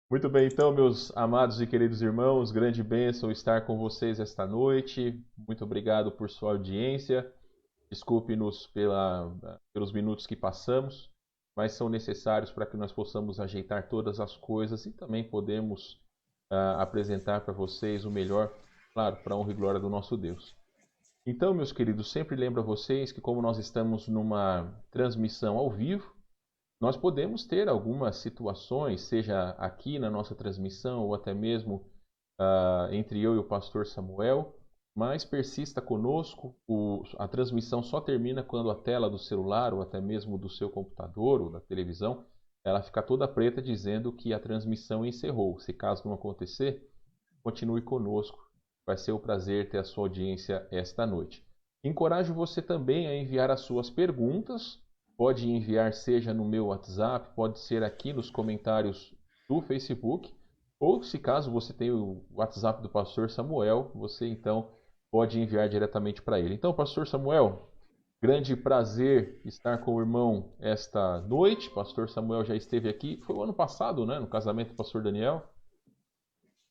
Muito bem, então, meus amados e queridos irmãos, grande bênção estar com vocês esta noite. Muito obrigado por sua audiência. Desculpe-nos pelos minutos que passamos, mas são necessários para que nós possamos ajeitar todas as coisas e também podemos apresentar para vocês o melhor, claro, para a honra e glória do nosso Deus. Então, meus queridos, sempre lembro a vocês que como nós estamos numa transmissão ao vivo, nós podemos ter algumas situações, seja aqui na nossa transmissão ou até mesmo entre eu e o pastor Samuel, mas persista conosco. A transmissão só termina quando a tela do celular ou até mesmo do seu computador ou da televisão, ela fica toda preta dizendo que a transmissão encerrou. Se caso não acontecer, continue conosco. Vai ser um prazer ter a sua audiência esta noite. Encorajo você também a enviar as suas perguntas. Pode enviar seja no meu WhatsApp, pode ser aqui nos comentários do Facebook, ou se caso você tem o WhatsApp do pastor Samuel, você então pode enviar diretamente para ele. Então, pastor Samuel, grande prazer estar com o irmão esta noite. Pastor Samuel já esteve aqui, foi o ano passado, né, no casamento do pastor Daniel.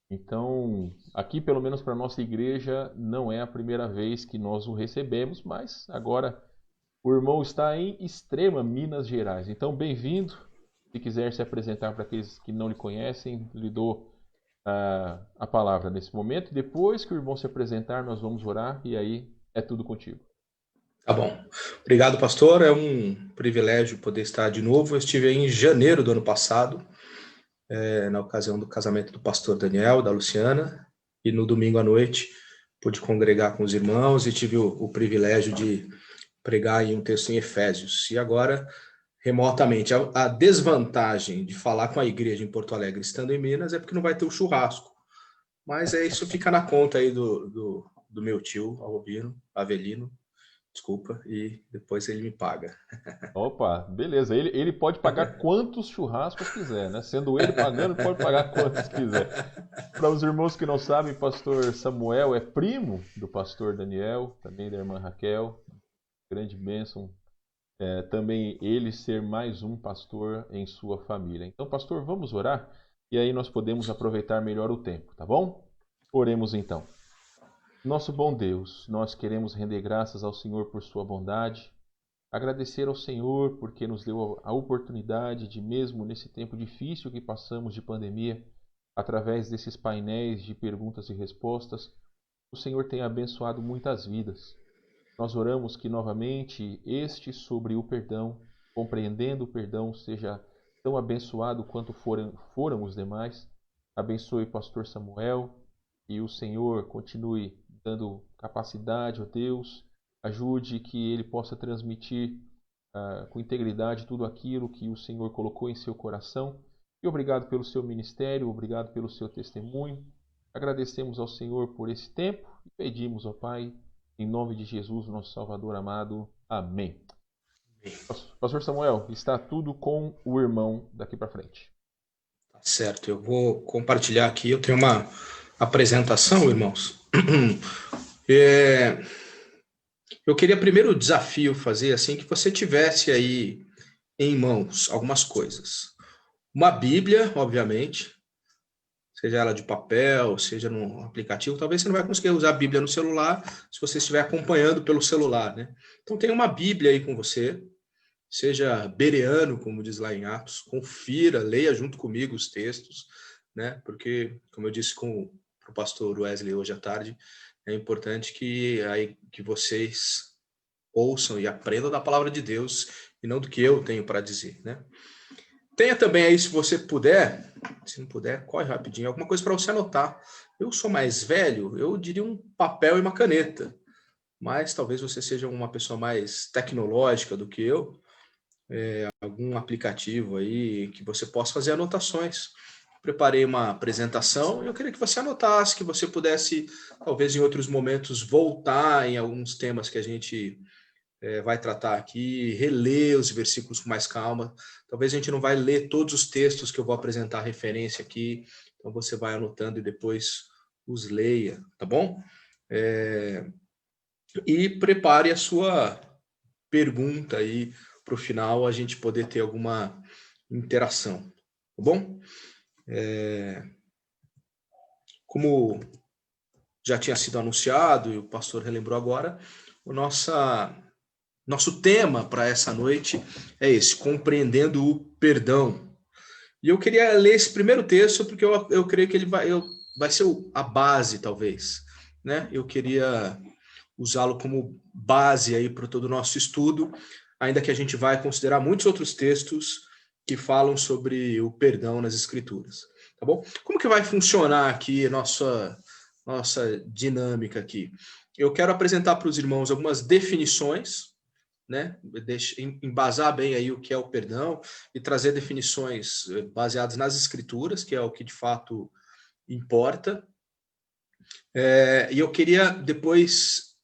Então, aqui, pelo menos para a nossa igreja, não é a primeira vez que nós o recebemos, mas agora o irmão está em Extrema, Minas Gerais. Então, bem-vindo. Se quiser se apresentar para aqueles que não lhe conhecem, lhe dou a palavra nesse momento. Depois que o irmão se apresentar, nós vamos orar e aí é tudo contigo. Tá bom. Obrigado, pastor. É um privilégio poder estar de novo. Eu estive aí em janeiro do ano passado, na ocasião do casamento do pastor Daniel, da Luciana, e no domingo à noite pude congregar com os irmãos e tive o privilégio de pregar em um texto em Efésios. E agora, remotamente, a desvantagem de falar com a igreja em Porto Alegre estando em Minas é porque não vai ter o churrasco. Mas isso fica na conta aí do meu tio, Avelino, desculpa, e depois ele me paga. Opa, beleza. Ele pode pagar quantos churrascos quiser, né? Sendo ele pagando, ele pode pagar quantos quiser. Para os irmãos que não sabem, pastor Samuel é primo do pastor Daniel, também da irmã Raquel. Grande bênção também ele ser mais um pastor em sua família. Então, pastor, vamos orar e aí nós podemos aproveitar melhor o tempo, tá bom? Oremos então. Nosso bom Deus, nós queremos render graças ao Senhor por sua bondade, agradecer ao Senhor porque nos deu a oportunidade de, mesmo nesse tempo difícil que passamos de pandemia, através desses painéis de perguntas e respostas, o Senhor tem abençoado muitas vidas. Nós oramos que novamente este sobre o perdão, compreendendo o perdão, seja tão abençoado quanto foram os demais. Abençoe o pastor Samuel e o Senhor continue dando capacidade, ó Deus, ajude que ele possa transmitir com integridade tudo aquilo que o Senhor colocou em seu coração. E obrigado pelo seu ministério, obrigado pelo seu testemunho. Agradecemos ao Senhor por esse tempo e pedimos, ó Pai, em nome de Jesus, nosso Salvador amado. Amém. Pastor Samuel, está tudo com o irmão daqui para frente. Tá certo, eu vou compartilhar aqui. Eu tenho uma apresentação, irmãos. Eu queria primeiro o desafio fazer assim que você tivesse aí em mãos algumas coisas. Uma Bíblia, obviamente, seja ela de papel, seja no aplicativo. Talvez você não vai conseguir usar a Bíblia no celular se você estiver acompanhando pelo celular, né? Então tem uma Bíblia aí com você, seja bereano, como diz lá em Atos, confira, leia junto comigo os textos, né? Porque, como eu disse com o pastor Wesley hoje à tarde, é importante que vocês ouçam e aprendam da palavra de Deus e não do que eu tenho para dizer, né? Tenha também aí, se você puder, se não puder, corre rapidinho, alguma coisa para você anotar. Eu sou mais velho, eu diria um papel e uma caneta, mas talvez você seja uma pessoa mais tecnológica do que eu, algum aplicativo aí que você possa fazer anotações. Preparei uma apresentação e eu queria que você anotasse, que você pudesse, talvez em outros momentos, voltar em alguns temas que a gente vai tratar aqui, reler os versículos com mais calma. Talvez a gente não vai ler todos os textos que eu vou apresentar referência aqui, então você vai anotando e depois os leia, tá bom? E prepare a sua pergunta aí para o final, a gente poder ter alguma interação, tá bom? Como já tinha sido anunciado e o pastor relembrou agora, o nosso tema para essa noite é esse, compreendendo o perdão. E eu queria ler esse primeiro texto porque eu creio que ele vai ser a base, talvez, né? Eu queria usá-lo como base aí para todo o nosso estudo, ainda que a gente vai considerar muitos outros textos que falam sobre o perdão nas Escrituras, tá bom? Como que vai funcionar aqui a nossa dinâmica aqui? Eu quero apresentar para os irmãos algumas definições, né? Embasar bem aí o que é o perdão e trazer definições baseadas nas Escrituras, que é o que de fato importa. E eu queria depois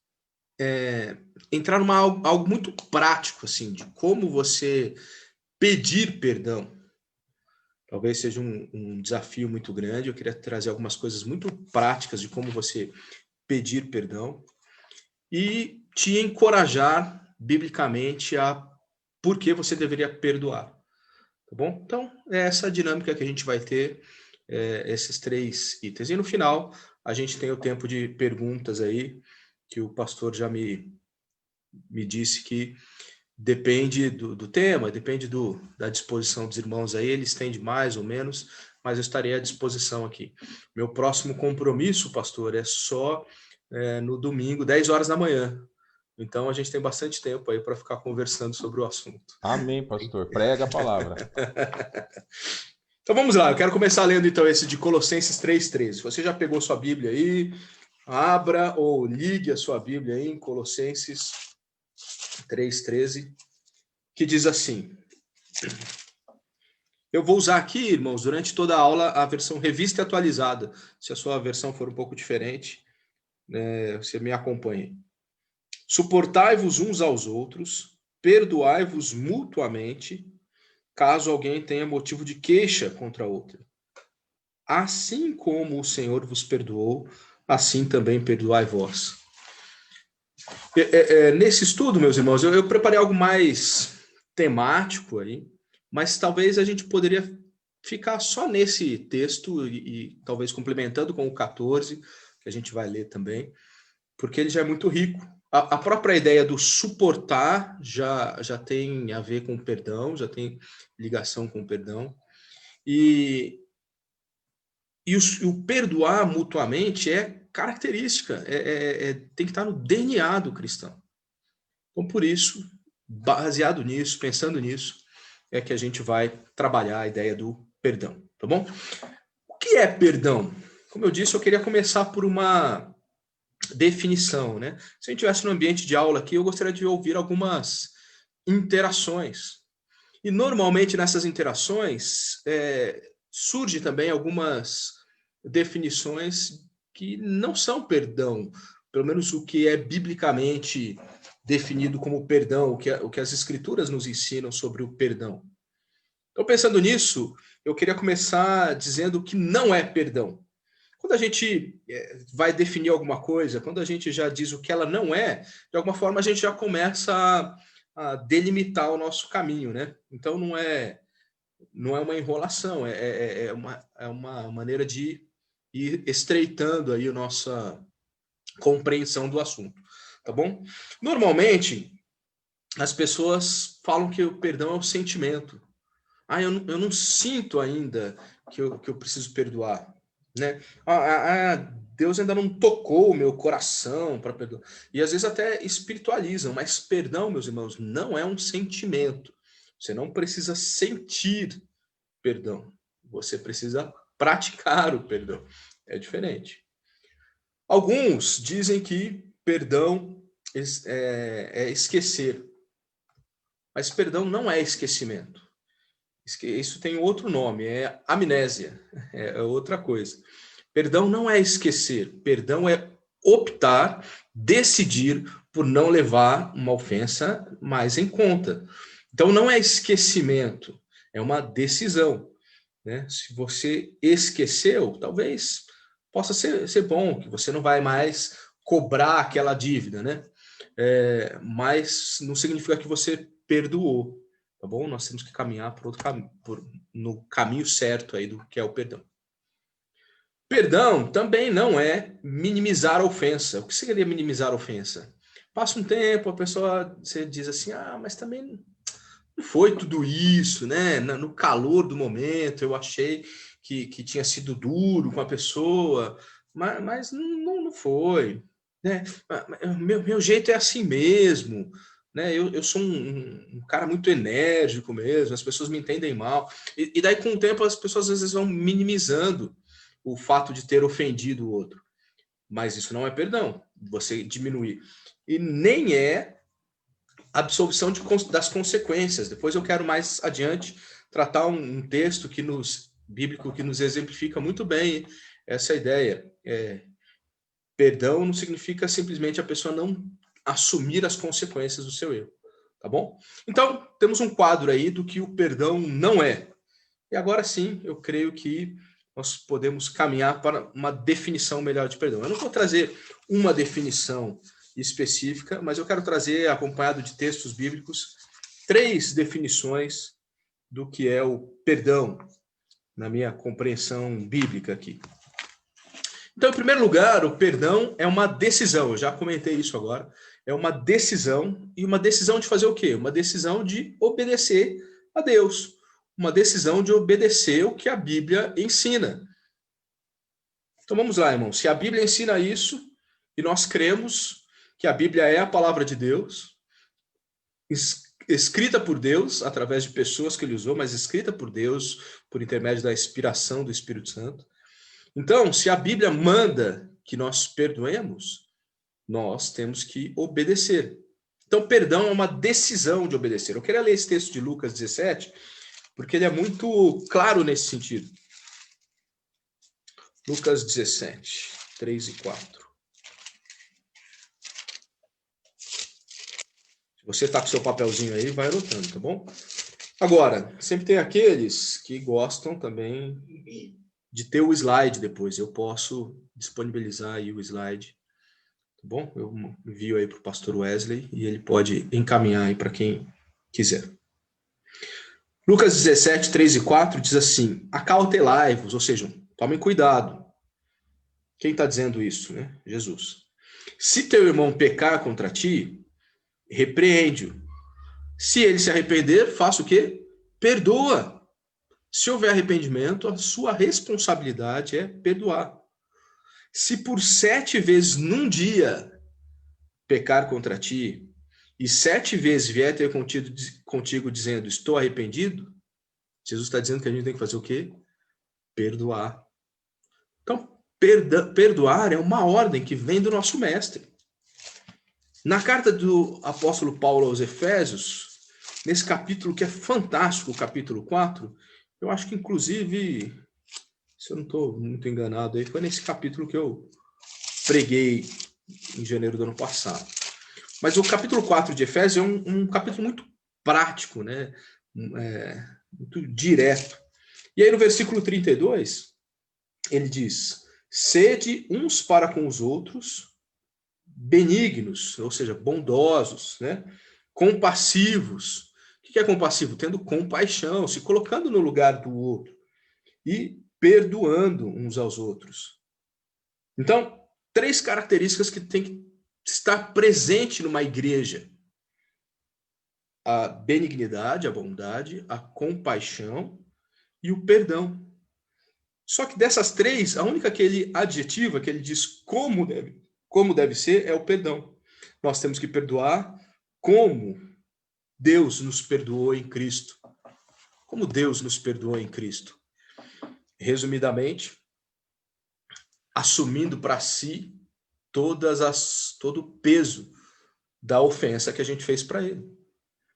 entrar numa algo muito prático, assim, de como você pedir perdão. Talvez seja um desafio muito grande. Eu queria trazer algumas coisas muito práticas de como você pedir perdão e te encorajar biblicamente a por que você deveria perdoar. Tá bom? Então, é essa dinâmica que a gente vai ter, esses 3 itens. E no final, a gente tem o tempo de perguntas aí, que o pastor já me disse que depende do tema, depende da disposição dos irmãos aí, eles têm de mais ou menos, mas eu estarei à disposição aqui. Meu próximo compromisso, pastor, é só no domingo, 10 horas da manhã. Então, a gente tem bastante tempo aí para ficar conversando sobre o assunto. Amém, pastor. Prega a palavra. Então, vamos lá. Eu quero começar lendo, então, esse de Colossenses 3,13. Você já pegou sua Bíblia aí? Abra ou ligue a sua Bíblia aí em Colossenses 3,13, que diz assim. Eu vou usar aqui, irmãos, durante toda a aula, a versão revista e atualizada. Se a sua versão for um pouco diferente, você me acompanhe. Suportai-vos uns aos outros, perdoai-vos mutuamente, caso alguém tenha motivo de queixa contra outro. Assim como o Senhor vos perdoou, assim também perdoai vós. Nesse estudo, meus irmãos, eu preparei algo mais temático aí, mas talvez a gente poderia ficar só nesse texto e talvez complementando com o 14, que a gente vai ler também, porque ele já é muito rico. A própria ideia do suportar já tem a ver com o perdão, já tem ligação com o perdão. E o perdoar mutuamente é característica, tem que estar no DNA do cristão. Então, por isso, baseado nisso, pensando nisso, é que a gente vai trabalhar a ideia do perdão, tá bom? O que é perdão? Como eu disse, eu queria começar por uma definição, né? Se a gente estivesse no ambiente de aula aqui, eu gostaria de ouvir algumas interações. E normalmente nessas interações surge também algumas definições que não são perdão, pelo menos o que é biblicamente definido como perdão, o que as escrituras nos ensinam sobre o perdão. Então, pensando nisso, eu queria começar dizendo o que não é perdão. Quando a gente vai definir alguma coisa, quando a gente já diz o que ela não é, de alguma forma a gente já começa a delimitar o nosso caminho, né? Então não é uma enrolação, é uma maneira de ir estreitando aí a nossa compreensão do assunto, tá bom? Normalmente as pessoas falam que o perdão é um sentimento. Eu não sinto ainda que eu preciso perdoar, né? Deus ainda não tocou o meu coração para perdoar. E às vezes até espiritualizam, mas perdão, meus irmãos, não é um sentimento. Você não precisa sentir perdão. Você precisa praticar o perdão. É diferente. Alguns dizem que perdão é esquecer. Mas perdão não é esquecimento. Isso tem outro nome, é amnésia, é outra coisa. Perdão não é esquecer, perdão é optar, decidir por não levar uma ofensa mais em conta. Então não é esquecimento, é uma decisão, né? Se você esqueceu, talvez possa ser bom, que você não vai mais cobrar aquela dívida, né? Mas não significa que você perdoou. tá bom? Nós temos que caminhar no caminho certo aí do que é o perdão. Perdão também não é minimizar a ofensa. O que seria minimizar a ofensa? Passa um tempo, a pessoa, você diz assim, mas também não foi tudo isso, né? No calor do momento, eu achei que tinha sido duro com a pessoa, mas não foi, né? Meu jeito é assim mesmo, né? Eu sou um cara muito enérgico mesmo, as pessoas me entendem mal. E daí, com o tempo, as pessoas às vezes vão minimizando o fato de ter ofendido o outro. Mas isso não é perdão, você diminuir. E nem é absolvição das consequências. Depois eu quero mais adiante tratar um texto bíblico que nos exemplifica muito bem essa ideia. Perdão não significa simplesmente a pessoa não assumir as consequências do seu erro, tá bom? Então, temos um quadro aí do que o perdão não é. E agora sim, eu creio que nós podemos caminhar para uma definição melhor de perdão. Eu não vou trazer uma definição específica, mas eu quero trazer, acompanhado de textos bíblicos, 3 definições do que é o perdão, na minha compreensão bíblica aqui. Então, em primeiro lugar, o perdão é uma decisão, eu já comentei isso agora, é uma decisão, e uma decisão de fazer o quê? Uma decisão de obedecer a Deus, uma decisão de obedecer o que a Bíblia ensina. Então vamos lá, irmãos. Se a Bíblia ensina isso, e nós cremos que a Bíblia é a palavra de Deus, escrita por Deus, através de pessoas que ele usou, mas escrita por Deus, por intermédio da inspiração do Espírito Santo. Então, se a Bíblia manda que nós perdoemos, nós temos que obedecer. Então, perdão é uma decisão de obedecer. Eu queria ler esse texto de Lucas 17, porque ele é muito claro nesse sentido. Lucas 17, 3 e 4. Se você está com seu papelzinho aí, vai anotando, tá bom? Agora, sempre tem aqueles que gostam também de ter o slide depois. Eu posso disponibilizar aí o slide, tá bom? Eu envio aí para o pastor Wesley e ele pode encaminhar aí para quem quiser. Lucas 17, 3 e 4 diz assim: acautelai-vos, ou seja, tomem cuidado. Quem está dizendo isso, né? Jesus. Se teu irmão pecar contra ti, repreende-o. Se ele se arrepender, faça o quê? Perdoa. Se houver arrependimento, a sua responsabilidade é perdoar. Se por 7 vezes num dia pecar contra ti, e 7 vezes vier ter contigo dizendo, estou arrependido, Jesus está dizendo que a gente tem que fazer o quê? Perdoar. Então, perdoar é uma ordem que vem do nosso mestre. Na carta do apóstolo Paulo aos Efésios, nesse capítulo que é fantástico, o capítulo 4, eu acho que inclusive, se eu não estou muito enganado, aí foi nesse capítulo que eu preguei em janeiro do ano passado. Mas o capítulo 4 de Efésios é um capítulo muito prático, né? Muito direto. E aí no versículo 32, ele diz, sede uns para com os outros, benignos, ou seja, bondosos, né? Compassivos. O que é compassivo? Tendo compaixão, se colocando no lugar do outro e perdoando uns aos outros. Então, 3 características que tem que estar presente numa igreja: a benignidade, a bondade, a compaixão e o perdão. Só que dessas 3, a única que ele adjetiva, que ele diz como deve ser, é o perdão. Nós temos que perdoar como Deus nos perdoou em Cristo. Como Deus nos perdoou em Cristo. Resumidamente, assumindo para si todo o peso da ofensa que a gente fez para ele.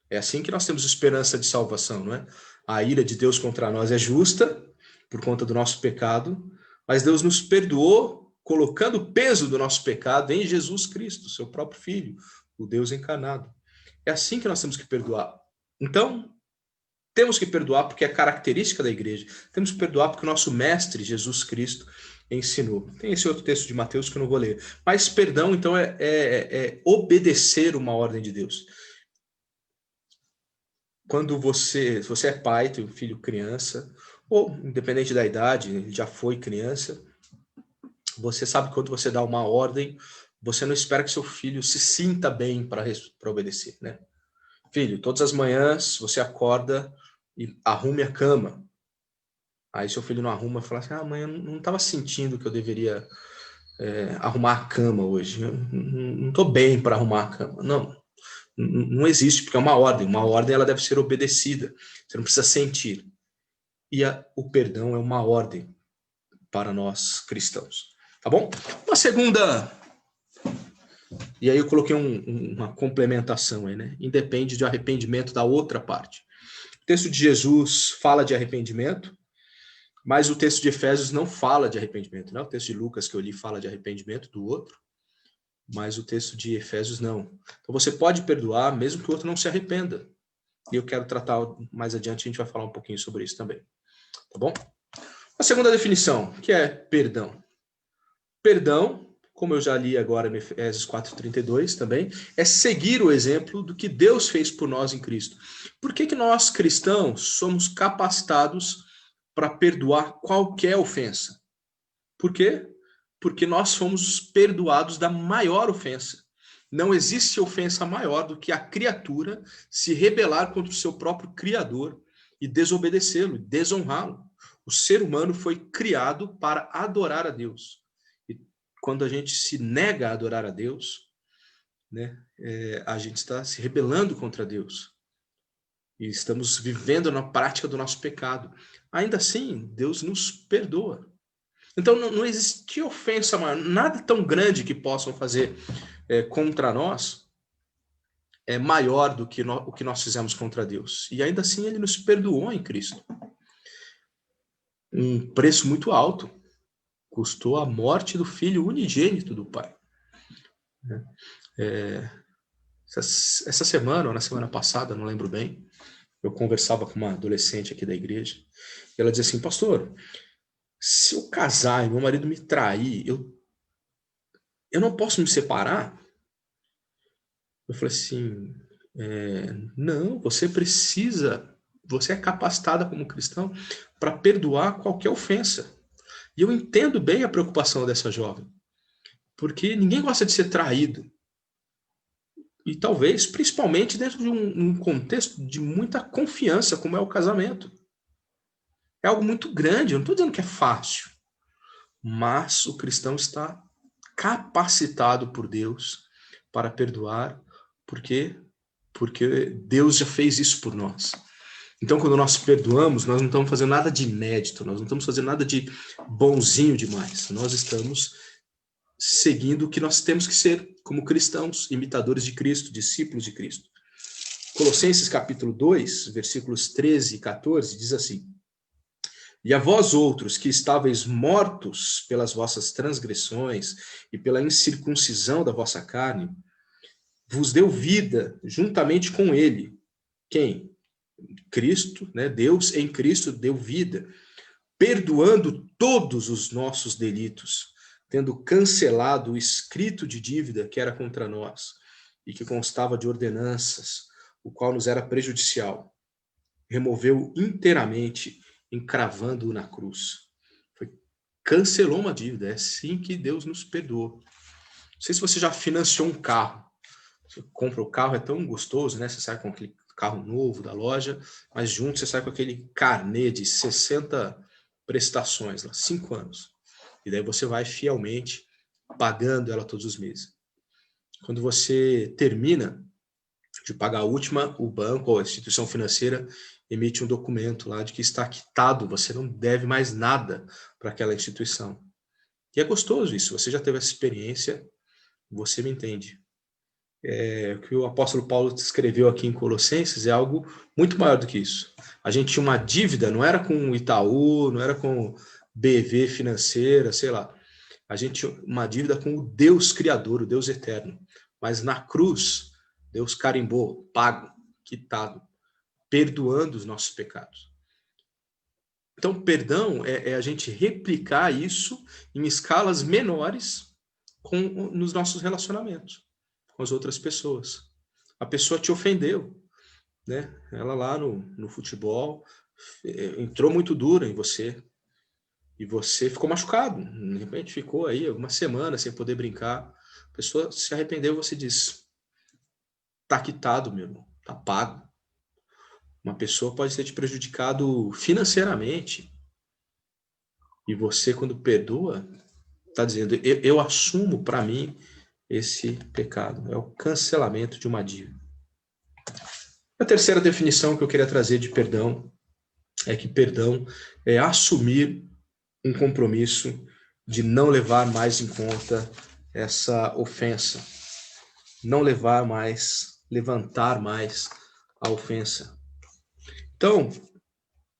É assim que nós temos esperança de salvação, não é? A ira de Deus contra nós é justa, por conta do nosso pecado, mas Deus nos perdoou colocando o peso do nosso pecado em Jesus Cristo, seu próprio Filho, o Deus encarnado. É assim que nós temos que perdoar. Então, temos que perdoar porque é característica da igreja. Temos que perdoar porque o nosso mestre, Jesus Cristo, ensinou. Tem esse outro texto de Mateus que eu não vou ler. Mas perdão, então, é obedecer uma ordem de Deus. quando se você é pai, tem um filho criança, ou independente da idade, ele já foi criança, você sabe que quando você dá uma ordem, você não espera que seu filho se sinta bem para obedecer, né? Filho, todas as manhãs você acorda e arrume a cama. Aí seu filho não arruma e fala assim, mãe, eu não estava sentindo que eu deveria arrumar a cama hoje. Eu não estou bem para arrumar a cama. Não existe, porque é uma ordem. Uma ordem ela deve ser obedecida. Você não precisa sentir. E o perdão é uma ordem para nós cristãos. Tá bom? Uma segunda... E aí eu coloquei uma complementação aí, né? Independe de arrependimento da outra parte. O texto de Jesus fala de arrependimento, mas o texto de Efésios não fala de arrependimento, né? O texto de Lucas que eu li fala de arrependimento do outro, mas o texto de Efésios não. Então você pode perdoar mesmo que o outro não se arrependa. E eu quero tratar mais adiante, a gente vai falar um pouquinho sobre isso também. Tá bom? A segunda definição, que é perdão. Perdão, como eu já li agora em Efésios 4:32 também, é seguir o exemplo do que Deus fez por nós em Cristo. Por que nós, cristãos, somos capacitados para perdoar qualquer ofensa? Por quê? Porque nós fomos perdoados da maior ofensa. Não existe ofensa maior do que a criatura se rebelar contra o seu próprio Criador e desobedecê-lo, desonrá-lo. O ser humano foi criado para adorar a Deus. E quando a gente se nega a adorar a Deus, né, a gente está se rebelando contra Deus. E estamos vivendo na prática do nosso pecado. Ainda assim, Deus nos perdoa. Então, não existe ofensa maior, nada tão grande que possam fazer contra nós é maior do que o que nós fizemos contra Deus. E ainda assim, ele nos perdoou em Cristo. Um preço muito alto. Custou a morte do filho unigênito do Pai. Essa semana, ou na semana passada, não lembro bem, eu conversava com uma adolescente aqui da igreja, e ela dizia assim, pastor, se eu casar e meu marido me trair, eu não posso me separar? Eu falei assim, não, você é capacitada como cristão para perdoar qualquer ofensa. E eu entendo bem a preocupação dessa jovem, porque ninguém gosta de ser traído. E talvez, principalmente dentro de um contexto de muita confiança, como é o casamento. É algo muito grande, eu não estou dizendo que é fácil, mas o cristão está capacitado por Deus para perdoar, porque Deus já fez isso por nós. Então, quando nós perdoamos, nós não estamos fazendo nada de inédito, nós não estamos fazendo nada de bonzinho demais. Nós estamos seguindo o que nós temos que ser como cristãos, imitadores de Cristo, discípulos de Cristo. Colossenses capítulo 2, versículos 13 e 14, diz assim, e a vós outros que estáveis mortos pelas vossas transgressões e pela incircuncisão da vossa carne, vos deu vida juntamente com ele. Quem? Cristo, né? Deus em Cristo deu vida, perdoando todos os nossos delitos, tendo cancelado o escrito de dívida que era contra nós e que constava de ordenanças, o qual nos era prejudicial. Removeu inteiramente, encravando-o na cruz. Cancelou uma dívida, é assim que Deus nos perdoou. Não sei se você já financiou um carro. Você compra o carro, é tão gostoso, né? Você sai com aquele carro novo da loja, mas junto você sai com aquele carnê de 60 prestações, lá, 5 anos. E daí você vai fielmente pagando ela todos os meses. Quando você termina de pagar a última, o banco ou a instituição financeira emite um documento lá de que está quitado, você não deve mais nada para aquela instituição. E é gostoso isso, você já teve essa experiência, você me entende. O que o apóstolo Paulo escreveu aqui em Colossenses é algo muito maior do que isso. A gente tinha uma dívida, não era com o Itaú, não era com BV financeira, sei lá. A gente tinha uma dívida com o Deus Criador, o Deus Eterno. Mas na cruz, Deus carimbou, pago, quitado, perdoando os nossos pecados. Então, perdão é a gente replicar isso em escalas menores nos nossos relacionamentos com as outras pessoas. A pessoa te ofendeu. né? Ela lá no futebol entrou muito dura em você e você ficou machucado. De repente ficou aí algumas semanas sem poder brincar. A pessoa se arrependeu, você diz, tá quitado, meu irmão, tá pago. Uma pessoa pode ter te prejudicado financeiramente e você, quando perdoa, tá dizendo, eu assumo para mim esse pecado. É o cancelamento de uma dívida. A terceira definição que eu queria trazer de perdão é que perdão é assumir um compromisso de não levar mais em conta essa ofensa, não levantar mais a ofensa. Então,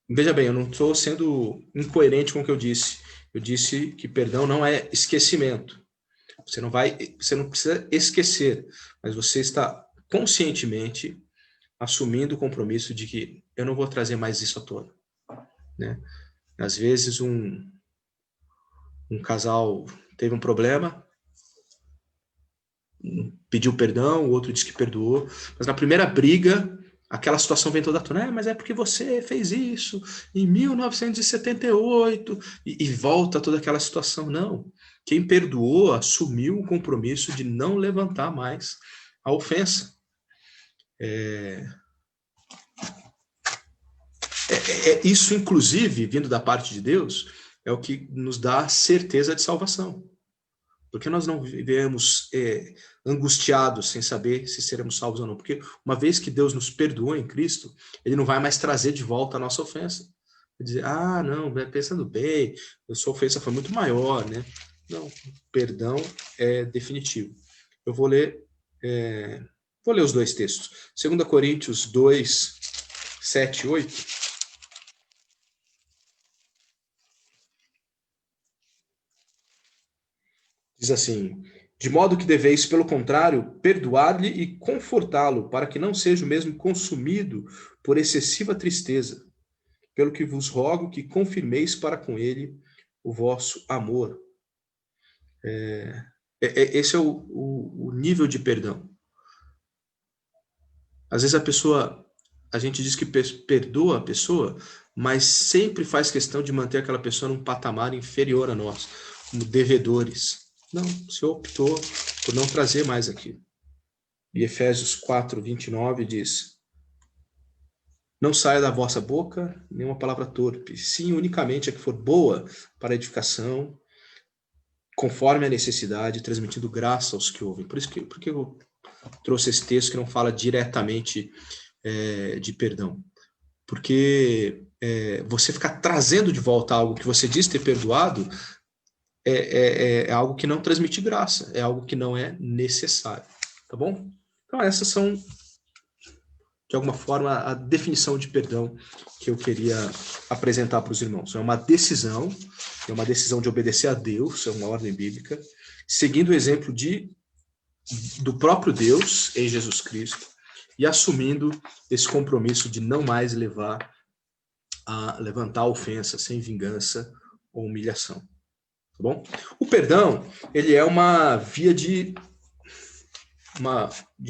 veja bem, eu não estou sendo incoerente com o que eu disse. Eu disse que perdão não é esquecimento. Você não precisa esquecer, mas você está conscientemente assumindo o compromisso de que eu não vou trazer mais isso à tona, né? Às vezes um casal teve um problema, pediu perdão, o outro disse que perdoou, mas na primeira briga, aquela situação vem toda à tona, mas é porque você fez isso em 1978, e volta toda aquela situação. Não, quem perdoou assumiu o compromisso de não levantar mais a ofensa. Isso, inclusive, vindo da parte de Deus, é o que nos dá certeza de salvação. Porque nós não vivemos angustiados sem saber se seremos salvos ou não. Porque uma vez que Deus nos perdoou em Cristo, ele não vai mais trazer de volta a nossa ofensa. Vai dizer, não, pensando bem, a sua ofensa foi muito maior, né? Não, perdão é definitivo. Eu vou ler os dois textos. 2 Coríntios 2, 7 e 8. Diz assim, de modo que deveis, pelo contrário, perdoar-lhe e confortá-lo, para que não seja o mesmo consumido por excessiva tristeza. Pelo que vos rogo que confirmeis para com ele o vosso amor. Esse é o nível de perdão. Às vezes a gente diz que perdoa a pessoa, mas sempre faz questão de manter aquela pessoa num patamar inferior a nós, como devedores. Não, o Senhor optou por não trazer mais aquilo. E Efésios 4, 29 diz, não saia da vossa boca nenhuma palavra torpe, sim unicamente a que for boa para edificação, conforme a necessidade, transmitindo graça aos que ouvem. Porque eu trouxe esse texto que não fala diretamente de perdão. Porque você ficar trazendo de volta algo que você diz ter perdoado é algo que não transmite graça, é algo que não é necessário, tá bom? Então essas são, de alguma forma, a definição de perdão que eu queria apresentar para os irmãos. É uma decisão de obedecer a Deus, é uma ordem bíblica, seguindo o exemplo do próprio Deus em Jesus Cristo e assumindo esse compromisso de não mais levantar a ofensa sem vingança ou humilhação. Tá bom? O perdão, ele é uma via de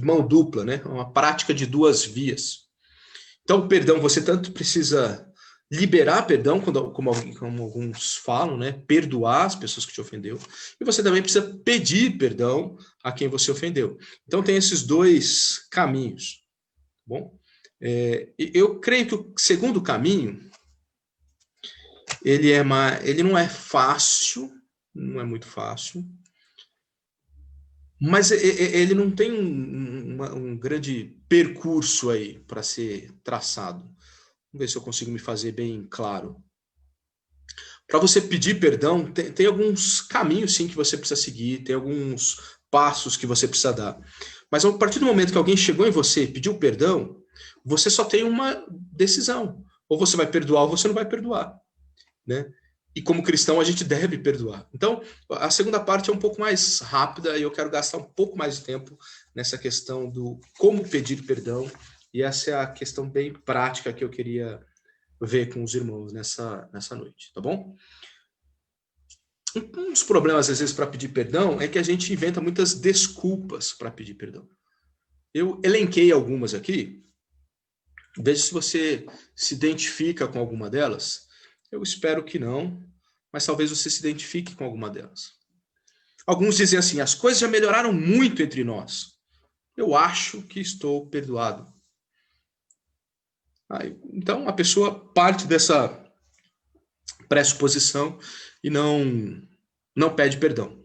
mão dupla, né? Uma prática de duas vias. Então, o perdão, você tanto precisa liberar perdão, como alguns falam, né? Perdoar as pessoas que te ofendeu, e você também precisa pedir perdão a quem você ofendeu. Então, tem esses dois caminhos. Tá bom? Eu creio que o segundo caminho, ele não é fácil, não é muito fácil, mas ele não tem um grande percurso aí para ser traçado. Vamos ver se eu consigo me fazer bem claro. Para você pedir perdão, tem alguns caminhos sim que você precisa seguir, tem alguns passos que você precisa dar. Mas a partir do momento que alguém chegou em você e pediu perdão, você só tem uma decisão. Ou você vai perdoar ou você não vai perdoar, né? E como cristão, a gente deve perdoar. Então, a segunda parte é um pouco mais rápida e eu quero gastar um pouco mais de tempo nessa questão do como pedir perdão. E essa é a questão bem prática que eu queria ver com os irmãos nessa noite, tá bom? Um dos problemas, às vezes, para pedir perdão é que a gente inventa muitas desculpas para pedir perdão. Eu elenquei algumas aqui, Veja se você se identifica com alguma delas. Eu espero que não, mas talvez você se identifique com alguma delas. Alguns dizem assim, as coisas já melhoraram muito entre nós. Eu acho que estou perdoado. Então, a pessoa parte dessa pressuposição e não pede perdão.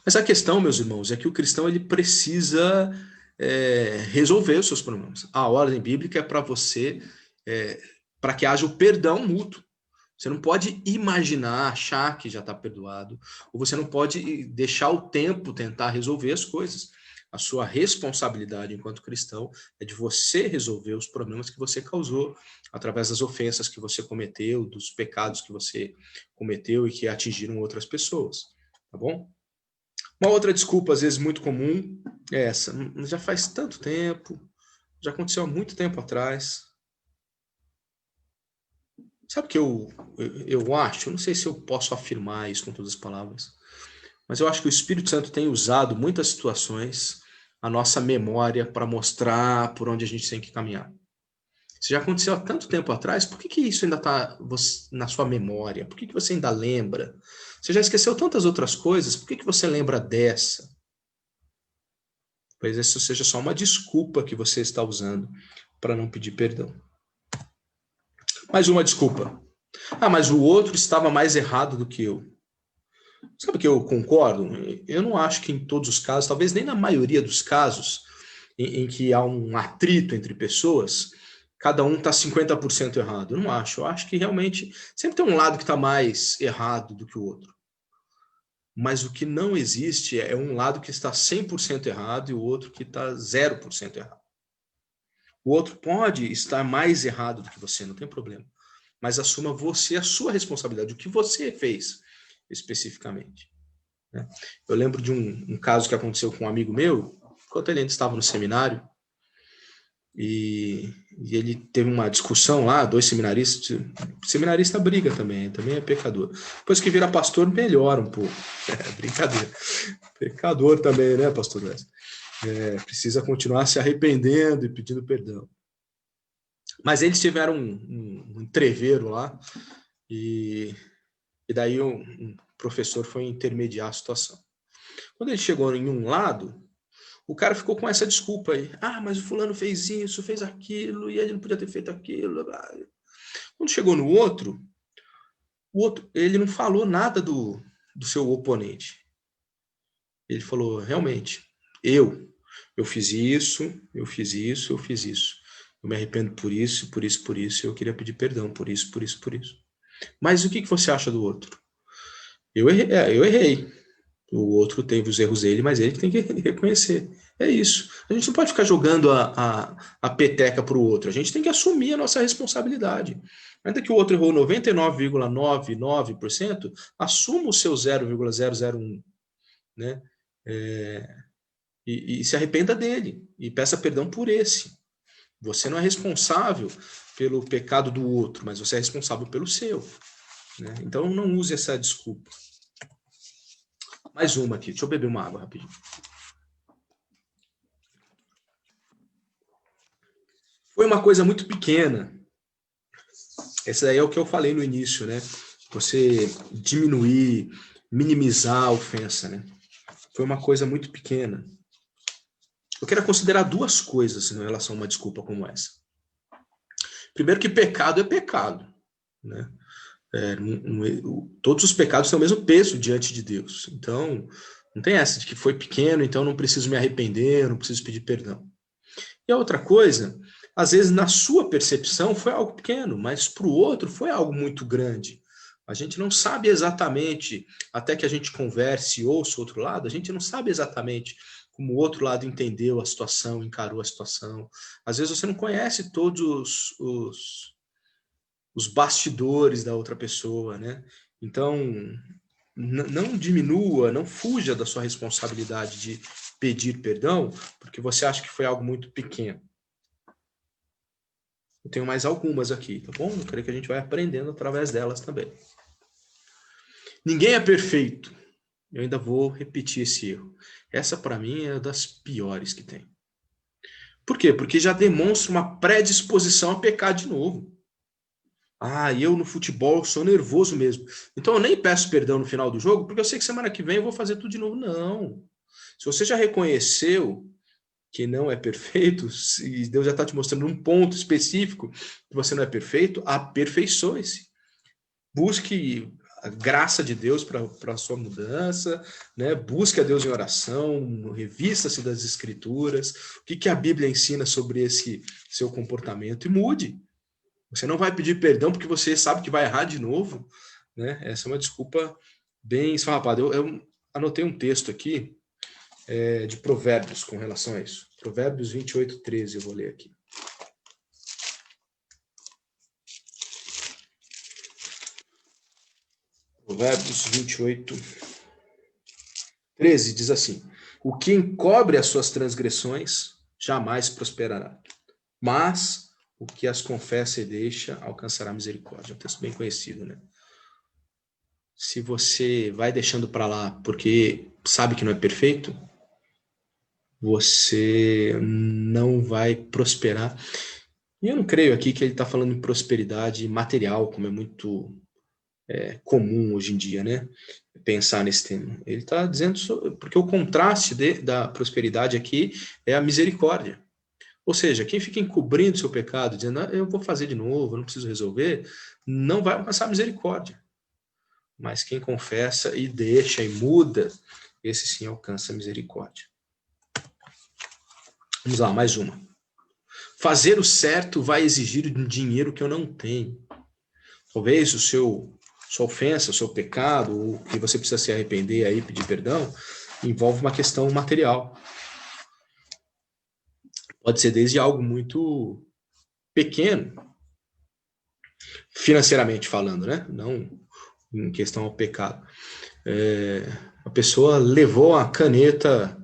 Mas a questão, meus irmãos, é que o cristão ele precisa resolver os seus problemas. A ordem bíblica é para você, para que haja o perdão mútuo. Você não pode imaginar, achar que já está perdoado, ou você não pode deixar o tempo tentar resolver as coisas. A sua responsabilidade enquanto cristão é de você resolver os problemas que você causou através das ofensas que você cometeu, dos pecados que você cometeu e que atingiram outras pessoas, tá bom? Uma outra desculpa, às vezes, muito comum é essa. Já faz tanto tempo, já aconteceu há muito tempo atrás. Sabe o que eu acho? Eu não sei se eu posso afirmar isso com todas as palavras, mas eu acho que o Espírito Santo tem usado muitas situações a nossa memória para mostrar por onde a gente tem que caminhar. Se já aconteceu há tanto tempo atrás, por que isso ainda está na sua memória? Por que você ainda lembra? Você já esqueceu tantas outras coisas, por que você lembra dessa? Talvez isso seja só uma desculpa que você está usando para não pedir perdão. Mais uma desculpa. Mas o outro estava mais errado do que eu. Sabe que eu concordo? Eu não acho que em todos os casos, talvez nem na maioria dos casos, em que há um atrito entre pessoas, cada um está 50% errado. Eu não acho. Eu acho que realmente sempre tem um lado que está mais errado do que o outro. Mas o que não existe é um lado que está 100% errado e o outro que está 0% errado. O outro pode estar mais errado do que você, não tem problema. Mas assuma você a sua responsabilidade, o que você fez especificamente. Eu lembro de um caso que aconteceu com um amigo meu, enquanto ele ainda estava no seminário, e ele teve uma discussão lá, dois seminaristas, seminarista briga também é pecador. Depois que vira pastor, melhora um pouco. Brincadeira. Pecador também, né, pastor Wesley? Precisa continuar se arrependendo e pedindo perdão. Mas eles tiveram um entreveiro lá, e daí um professor foi intermediar a situação. Quando ele chegou em um lado, o cara ficou com essa desculpa aí. Mas o fulano fez isso, fez aquilo, e ele não podia ter feito aquilo. Quando chegou no outro, o outro ele não falou nada do seu oponente. Ele falou, realmente, eu fiz isso, eu fiz isso, eu fiz isso. Eu me arrependo por isso, por isso, por isso, e eu queria pedir perdão por isso, por isso, por isso. Mas o que você acha do outro? Eu errei. O outro teve os erros dele, mas ele tem que reconhecer. É isso. A gente não pode ficar jogando a peteca para o outro. A gente tem que assumir a nossa responsabilidade. Ainda que o outro errou 99,99%, assuma o seu 0,001, né? E se arrependa dele. E peça perdão por esse. Você não é responsável pelo pecado do outro, mas você é responsável pelo seu. Né? Então não use essa desculpa. Mais uma aqui. Deixa eu beber uma água rapidinho. Foi uma coisa muito pequena. Esse daí é o que eu falei no início, né? Você diminuir, minimizar a ofensa, né? Foi uma coisa muito pequena. Eu quero considerar duas coisas em relação a uma desculpa como essa. Primeiro que pecado é pecado, né? Todos os pecados têm o mesmo peso diante de Deus. Então, não tem essa de que foi pequeno, então não preciso me arrepender, não preciso pedir perdão. E a outra coisa, às vezes na sua percepção foi algo pequeno, mas para o outro foi algo muito grande. A gente não sabe exatamente, até que a gente converse e ouça o outro lado, a gente não sabe exatamente como o outro lado entendeu a situação, encarou a situação. Às vezes você não conhece todos os bastidores da outra pessoa, né? Então, não diminua, não fuja da sua responsabilidade de pedir perdão, porque você acha que foi algo muito pequeno. Eu tenho mais algumas aqui, tá bom? Eu creio que a gente vai aprendendo através delas também. Ninguém é perfeito. Eu ainda vou repetir esse erro. Essa, para mim, é das piores que tem. Por quê? Porque já demonstra uma predisposição a pecar de novo. Eu no futebol sou nervoso mesmo. Então eu nem peço perdão no final do jogo, porque eu sei que semana que vem eu vou fazer tudo de novo. Não. Se você já reconheceu que não é perfeito, se Deus já está te mostrando um ponto específico que você não é perfeito, aperfeiçoe-se. Busque a graça de Deus para a sua mudança, né? Busque a Deus em oração, revista-se das Escrituras, o que a Bíblia ensina sobre esse seu comportamento e mude. Você não vai pedir perdão porque você sabe que vai errar de novo, né? Essa é uma desculpa bem esfarrapada. Eu anotei um texto aqui de Provérbios com relação a isso. Provérbios 28:13, eu vou ler aqui. Provérbios 28:13 diz assim: o que encobre as suas transgressões jamais prosperará, mas o que as confessa e deixa alcançará misericórdia. É um texto bem conhecido, né? Se você vai deixando para lá porque sabe que não é perfeito, você não vai prosperar. E eu não creio aqui que ele está falando em prosperidade material, como é muito comum hoje em dia, né? Pensar nesse tema. Ele está dizendo porque o contraste da prosperidade aqui é a misericórdia. Ou seja, quem fica encobrindo seu pecado, dizendo, eu vou fazer de novo, eu não preciso resolver, não vai alcançar misericórdia. Mas quem confessa e deixa e muda, esse sim alcança misericórdia. Vamos lá, mais uma. Fazer o certo vai exigir um dinheiro que eu não tenho. Talvez sua ofensa, o seu pecado, ou que você precisa se arrepender aí, pedir perdão, envolve uma questão material. Pode ser desde algo muito pequeno, financeiramente falando, né? Não em questão ao pecado. A pessoa levou a caneta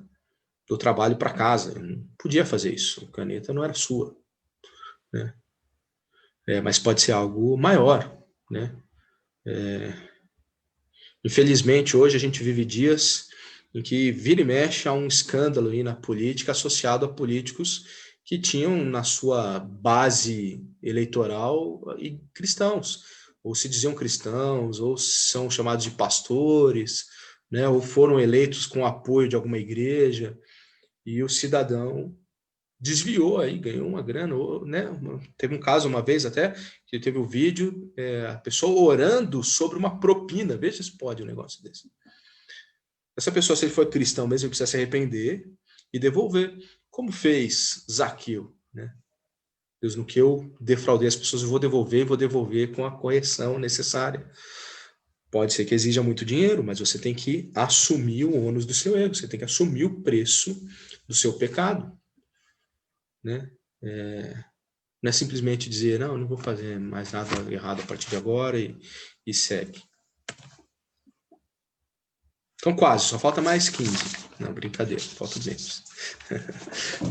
do trabalho para casa. Não podia fazer isso. A caneta não era sua, né? Mas pode ser algo maior, né? Infelizmente, hoje a gente vive dias em que vira e mexe há um escândalo aí na política associado a políticos que tinham na sua base eleitoral e cristãos, ou se diziam cristãos, ou são chamados de pastores, né? Ou foram eleitos com apoio de alguma igreja, e o cidadão desviou aí, ganhou uma grana, né? Teve um caso uma vez até, que teve um vídeo, a pessoa orando sobre uma propina, veja se pode um negócio desse. Essa pessoa, se ele for cristão mesmo, ele precisa se arrepender e devolver, como fez Zaqueu, né? Deus, no que eu defraudei as pessoas, eu vou devolver com a correção necessária. Pode ser que exija muito dinheiro, mas você tem que assumir o ônus do seu erro, você tem que assumir o preço do seu pecado, né? Não é simplesmente dizer, não vou fazer mais nada errado a partir de agora e segue. Então quase, só falta mais 15. Não, brincadeira, falta menos.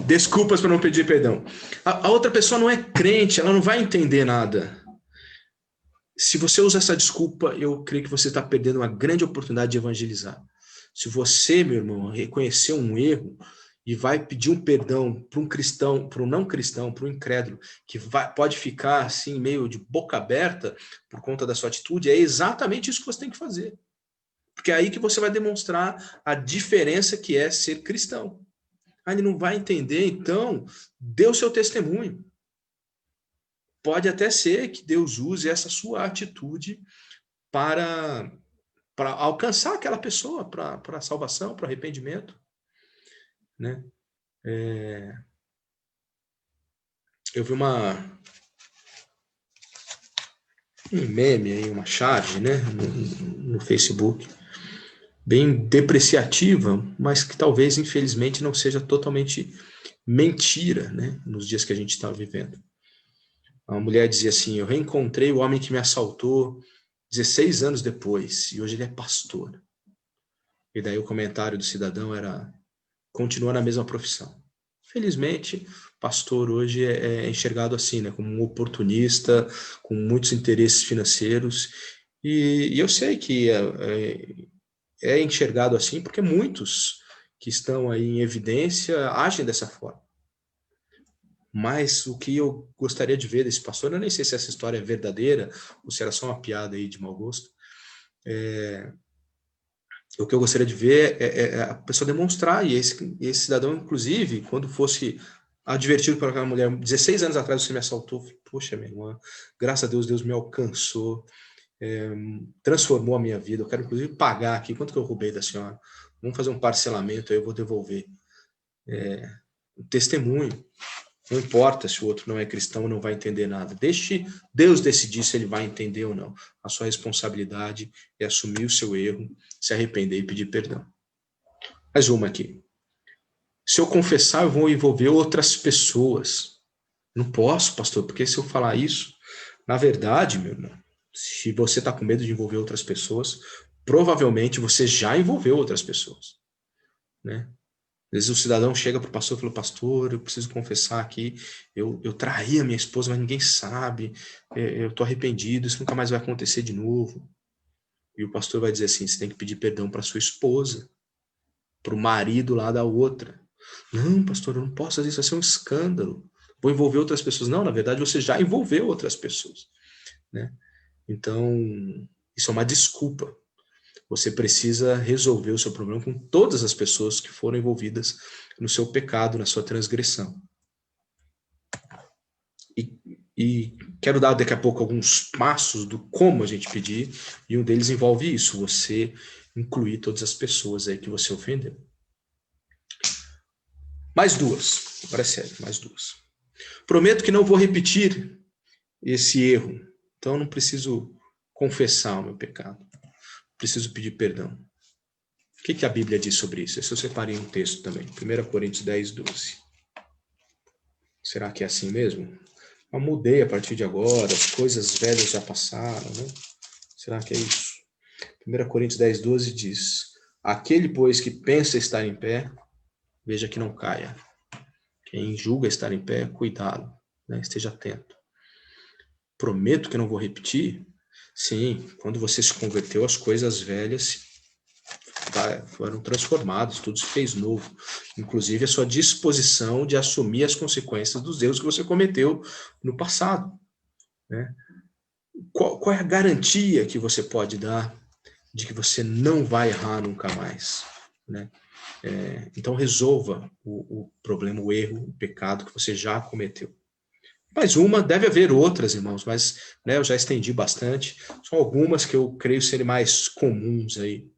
Desculpas para não pedir perdão. A outra pessoa não é crente, ela não vai entender nada. Se você usa essa desculpa, eu creio que você está perdendo uma grande oportunidade de evangelizar. Se você, meu irmão, reconhecer um erro e vai pedir um perdão para um cristão, para um não cristão, para um incrédulo, que pode ficar assim meio de boca aberta por conta da sua atitude, é exatamente isso que você tem que fazer. Porque é aí que você vai demonstrar a diferença que é ser cristão. Ele não vai entender, então, dê o seu testemunho. Pode até ser que Deus use essa sua atitude para alcançar aquela pessoa, para a salvação, para o arrependimento, né? Eu vi um meme aí, uma charge, né, no Facebook, bem depreciativa, mas que talvez, infelizmente, não seja totalmente mentira, né, nos dias que a gente está vivendo. A mulher dizia assim, eu reencontrei o homem que me assaltou 16 anos depois, e hoje ele é pastor. E daí o comentário do cidadão era, continua na mesma profissão. Felizmente, pastor hoje é enxergado assim, né, como um oportunista, com muitos interesses financeiros, e eu sei que é enxergado assim porque muitos que estão aí em evidência agem dessa forma. Mas o que eu gostaria de ver desse pastor, eu nem sei se essa história é verdadeira ou se era só uma piada aí de mau gosto. O que eu gostaria de ver é a pessoa demonstrar, e esse cidadão, inclusive, quando fosse advertido por aquela mulher, 16 anos atrás você me assaltou, poxa, minha irmã, graças a Deus, Deus me alcançou, transformou a minha vida, eu quero inclusive pagar aqui, quanto que eu roubei da senhora? Vamos fazer um parcelamento, aí eu vou devolver. Testemunho. Não importa se o outro não é cristão, não vai entender nada. Deixe Deus decidir se ele vai entender ou não. A sua responsabilidade é assumir o seu erro, se arrepender e pedir perdão. Mais uma aqui. Se eu confessar, eu vou envolver outras pessoas. Não posso, pastor, porque se eu falar isso, na verdade, meu irmão, se você está com medo de envolver outras pessoas, provavelmente você já envolveu outras pessoas, né? Às vezes o cidadão chega para o pastor e fala, pastor, eu preciso confessar aqui, eu traí a minha esposa, mas ninguém sabe, eu estou arrependido, isso nunca mais vai acontecer de novo. E o pastor vai dizer assim, você tem que pedir perdão para sua esposa, para o marido lá da outra. Não, pastor, eu não posso fazer isso, vai ser um escândalo. Vou envolver outras pessoas. Não, na verdade, você já envolveu outras pessoas, né? Então, isso é uma desculpa. Você precisa resolver o seu problema com todas as pessoas que foram envolvidas no seu pecado, na sua transgressão. E quero dar daqui a pouco alguns passos do como a gente pedir, e um deles envolve isso, você incluir todas as pessoas aí que você ofendeu. Mais duas, agora é sério, mais duas. Prometo que não vou repetir esse erro, então não preciso confessar o meu pecado, preciso pedir perdão. O que a Bíblia diz sobre isso? Esse eu separei um texto também, 1 Coríntios 10, 12. Será que é assim mesmo? Eu mudei a partir de agora, as coisas velhas já passaram, né? Será que é isso? 1 Coríntios 10, 12 diz, aquele, pois, que pensa estar em pé, veja que não caia. Quem julga estar em pé, cuidado, né? Esteja atento. Prometo que não vou repetir? Sim, quando você se converteu, as coisas velhas foram transformadas, tudo se fez novo. Inclusive a sua disposição de assumir as consequências dos erros que você cometeu no passado, né? Qual é a garantia que você pode dar de que você não vai errar nunca mais, né? Então resolva o problema, o erro, o pecado que você já cometeu. Mais uma, deve haver outras, irmãos, mas né, eu já estendi bastante. São algumas que eu creio serem mais comuns aí.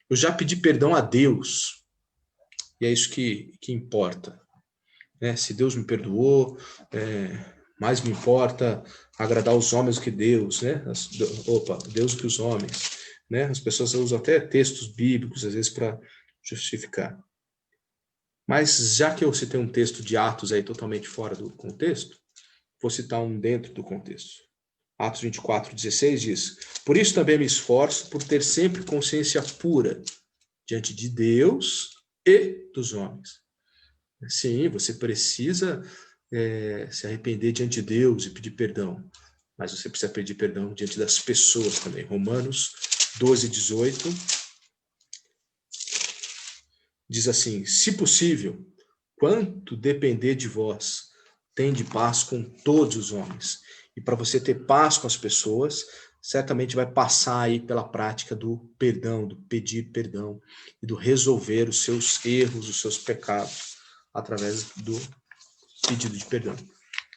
Eu já pedi perdão a Deus, e é isso que importa. Né? Se Deus me perdoou, mais me importa agradar os homens do que Deus, né? Deus do que os homens. Né? As pessoas usam até textos bíblicos, às vezes, para justificar. Mas já que eu citei um texto de Atos aí totalmente fora do contexto, vou citar um dentro do contexto. Atos 24, 16 diz, por isso também me esforço por ter sempre consciência pura diante de Deus e dos homens. Sim, você precisa se arrepender diante de Deus e pedir perdão, mas você precisa pedir perdão diante das pessoas também. Romanos 12, 18 diz assim, se possível, quanto depender de vós, tende paz com todos os homens. E para você ter paz com as pessoas, certamente vai passar aí pela prática do perdão, do pedir perdão e do resolver os seus erros, os seus pecados, através do pedido de perdão.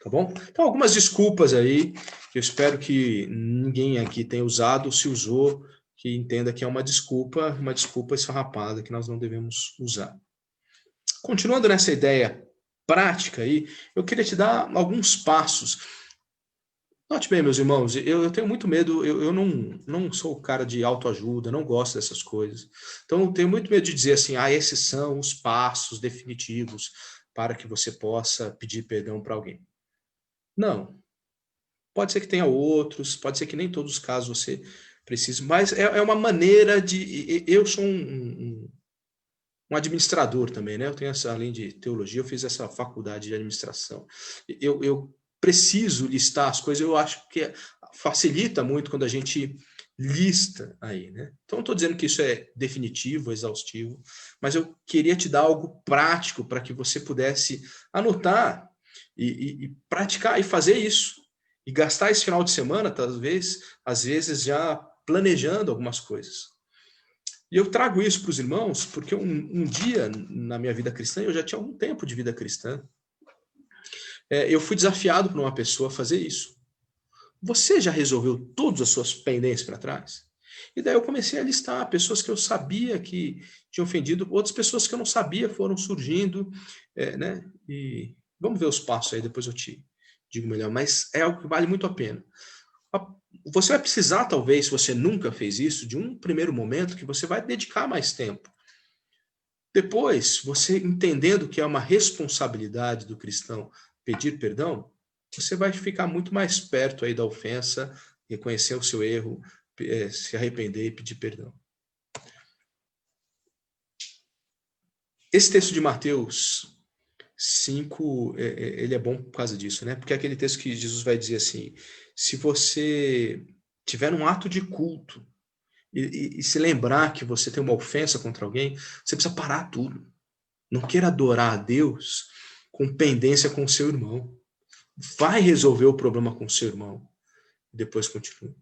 Tá bom? Então, algumas desculpas aí, que eu espero que ninguém aqui tenha usado, se usou, que entenda que é uma desculpa esfarrapada que nós não devemos usar. Continuando nessa ideia prática aí, eu queria te dar alguns passos. Note bem, meus irmãos, eu tenho muito medo, eu não sou o cara de autoajuda, não gosto dessas coisas. Então, eu tenho muito medo de dizer assim, esses são os passos definitivos para que você possa pedir perdão para alguém. Não. Pode ser que tenha outros, pode ser que nem todos os casos você precise, mas é uma maneira de... Eu sou um administrador também, né? Eu tenho além de teologia, eu fiz essa faculdade de administração. Eu preciso listar as coisas, eu acho que facilita muito quando a gente lista aí, né? Então, não estou dizendo que isso é definitivo, exaustivo, mas eu queria te dar algo prático para que você pudesse anotar e praticar e fazer isso. E gastar esse final de semana, talvez, às vezes já planejando algumas coisas. E eu trago isso para os irmãos porque um dia na minha vida cristã, eu já tinha algum tempo de vida cristã, eu fui desafiado por uma pessoa a fazer isso. Você já resolveu todas as suas pendências para trás? E daí eu comecei a listar pessoas que eu sabia que tinham ofendido, outras pessoas que eu não sabia foram surgindo, né? E vamos ver os passos aí, depois eu te digo melhor, mas é algo que vale muito a pena. Você vai precisar, talvez, se você nunca fez isso, de um primeiro momento que você vai dedicar mais tempo. Depois, você entendendo que é uma responsabilidade do cristão pedir perdão, você vai ficar muito mais perto aí da ofensa, reconhecer o seu erro, se arrepender e pedir perdão. Esse texto de Mateus 5, ele é bom por causa disso, né? Porque é aquele texto que Jesus vai dizer assim, se você tiver um ato de culto e se lembrar que você tem uma ofensa contra alguém, você precisa parar tudo. Não queira adorar a Deus com pendência com o seu irmão. Vai resolver o problema com o seu irmão. Depois continua.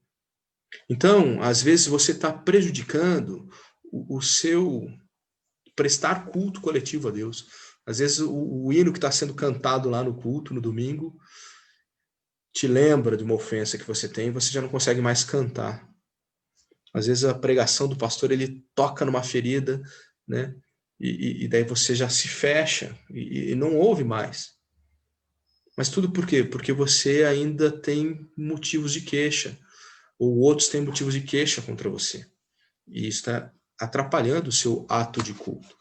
Então, às vezes você está prejudicando o seu prestar culto coletivo a Deus. Às vezes o hino que está sendo cantado lá no culto, no domingo, te lembra de uma ofensa que você tem e você já não consegue mais cantar. Às vezes a pregação do pastor, ele toca numa ferida, né? E daí você já se fecha e não ouve mais. Mas tudo por quê? Porque você ainda tem motivos de queixa, ou outros têm motivos de queixa contra você. E isso está atrapalhando o seu ato de culto.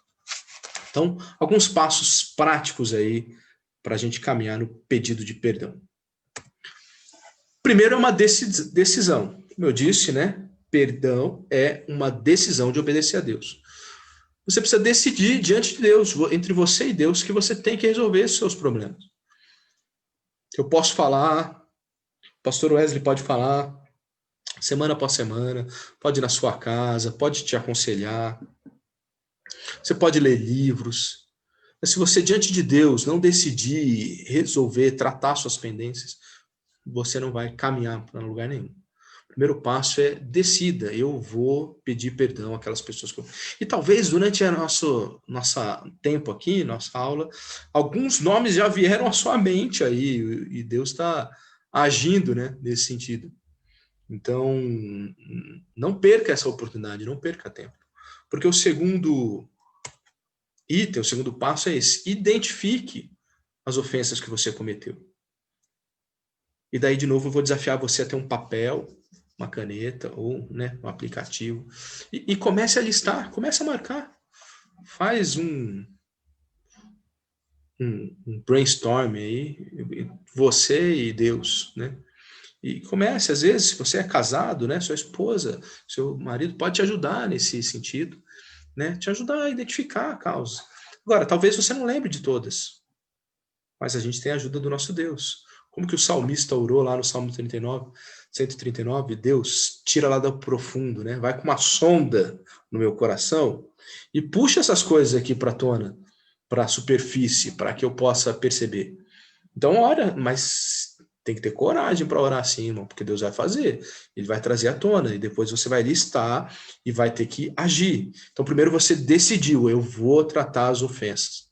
Então, alguns passos práticos aí para a gente caminhar no pedido de perdão. Primeiro é uma decisão. Como eu disse, né? Perdão é uma decisão de obedecer a Deus. Você precisa decidir diante de Deus, entre você e Deus, que você tem que resolver os seus problemas. Eu posso falar, o pastor Wesley pode falar, semana após semana, pode ir na sua casa, pode te aconselhar, você pode ler livros. Mas se você, diante de Deus, não decidir resolver, tratar suas pendências, você não vai caminhar para lugar nenhum. O primeiro passo é decida, eu vou pedir perdão àquelas pessoas que eu... E talvez durante a nosso tempo aqui, nossa aula, alguns nomes já vieram à sua mente aí, e Deus está agindo, né, nesse sentido. Então, não perca essa oportunidade, não perca tempo. Porque o segundo item, o segundo passo é esse, identifique as ofensas que você cometeu. E daí, de novo, eu vou desafiar você a ter um papel, uma caneta ou, né, um aplicativo. E comece a listar, comece a marcar. Faz um brainstorm aí, você e Deus, né? E comece, às vezes, se você é casado, né, sua esposa, seu marido pode te ajudar nesse sentido, né? Te ajudar a identificar a causa. Agora, talvez você não lembre de todas, mas a gente tem a ajuda do nosso Deus. Como que o salmista orou lá no Salmo 139, Deus, tira lá do profundo, né? Vai com uma sonda no meu coração e puxa essas coisas aqui para a tona, para a superfície, para que eu possa perceber. Então, ora, mas tem que ter coragem para orar assim, irmão, porque Deus vai fazer. Ele vai trazer à tona e depois você vai listar e vai ter que agir. Então, primeiro você decidiu, eu vou tratar as ofensas.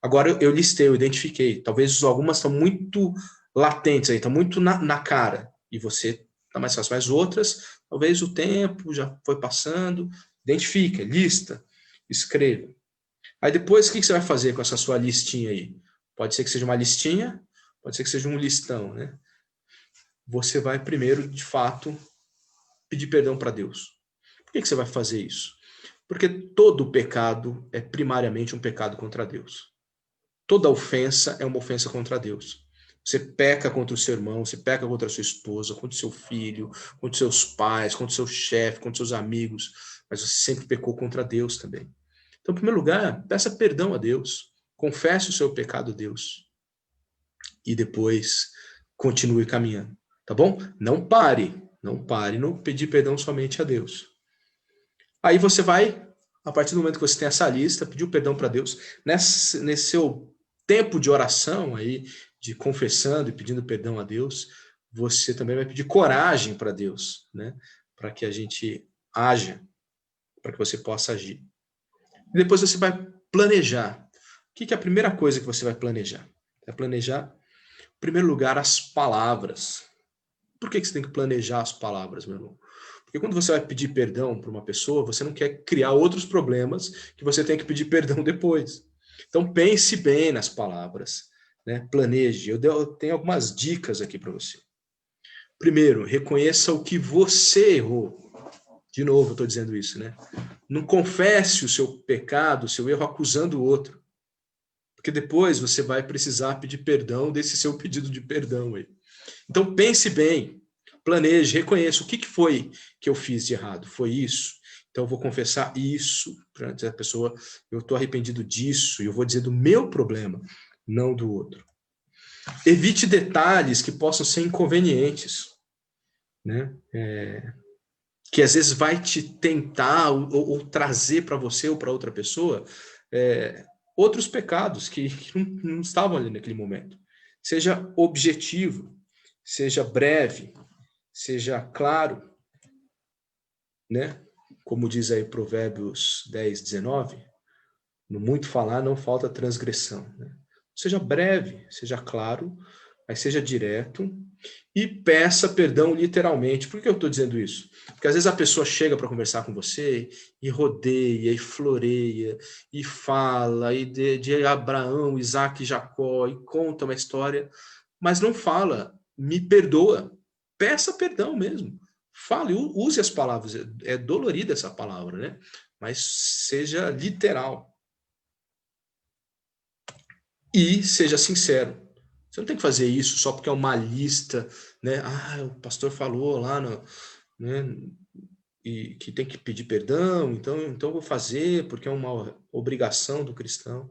Agora eu listei, eu identifiquei. Talvez algumas estão muito latentes aí, estão muito na cara. E você está mais fácil. Mas outras, talvez o tempo já foi passando. Identifica, lista, escreva. Aí depois, o que você vai fazer com essa sua listinha aí? Pode ser que seja uma listinha, pode ser que seja um listão, né? Você vai primeiro, de fato, pedir perdão para Deus. Por que você vai fazer isso? Porque todo pecado é primariamente um pecado contra Deus. Toda ofensa é uma ofensa contra Deus. Você peca contra o seu irmão, você peca contra a sua esposa, contra o seu filho, contra os seus pais, contra o seu chefe, contra os seus amigos, mas você sempre pecou contra Deus também. Então, em primeiro lugar, peça perdão a Deus, confesse o seu pecado a Deus e depois continue caminhando, tá bom? Não pare no pedir perdão somente a Deus. Aí você vai, a partir do momento que você tem essa lista, pedir perdão para Deus, nesse seu tempo de oração aí, de confessando e pedindo perdão a Deus, você também vai pedir coragem para Deus, né? Para que a gente haja, para que você possa agir. E depois você vai planejar. O que é a primeira coisa que você vai planejar? É planejar, em primeiro lugar, as palavras. Por que você tem que planejar as palavras, meu irmão? Porque quando você vai pedir perdão para uma pessoa, você não quer criar outros problemas que você tem que pedir perdão depois. Então pense bem nas palavras, né? Planeje. Eu tenho algumas dicas aqui para você. Primeiro, reconheça o que você errou. De novo, eu estou dizendo isso, né? Não confesse o seu pecado, o seu erro, acusando o outro. Porque depois você vai precisar pedir perdão desse seu pedido de perdão aí. Então pense bem, planeje, reconheça o que foi que eu fiz de errado. Foi isso. Então eu vou confessar isso para dizer a pessoa, eu estou arrependido disso, e eu vou dizer do meu problema, não do outro. Evite detalhes que possam ser inconvenientes, né? Que às vezes vai te tentar ou trazer para você ou para outra pessoa outros pecados que não estavam ali naquele momento. Seja objetivo, seja breve, seja claro, né? Como diz aí Provérbios 10, 19, no muito falar não falta transgressão, né? Seja breve, seja claro, mas seja direto e peça perdão literalmente. Por que eu estou dizendo isso? Porque às vezes a pessoa chega para conversar com você e rodeia, e floreia, e fala, e de Abraão, Isaac e Jacó, e conta uma história, mas não fala, me perdoa. Peça perdão mesmo. Fale, use as palavras. É dolorida essa palavra, né? Mas seja literal. E seja sincero. Você não tem que fazer isso só porque é uma lista, né? Ah, o pastor falou lá, né? E que tem que pedir perdão, então eu vou fazer porque é uma obrigação do cristão.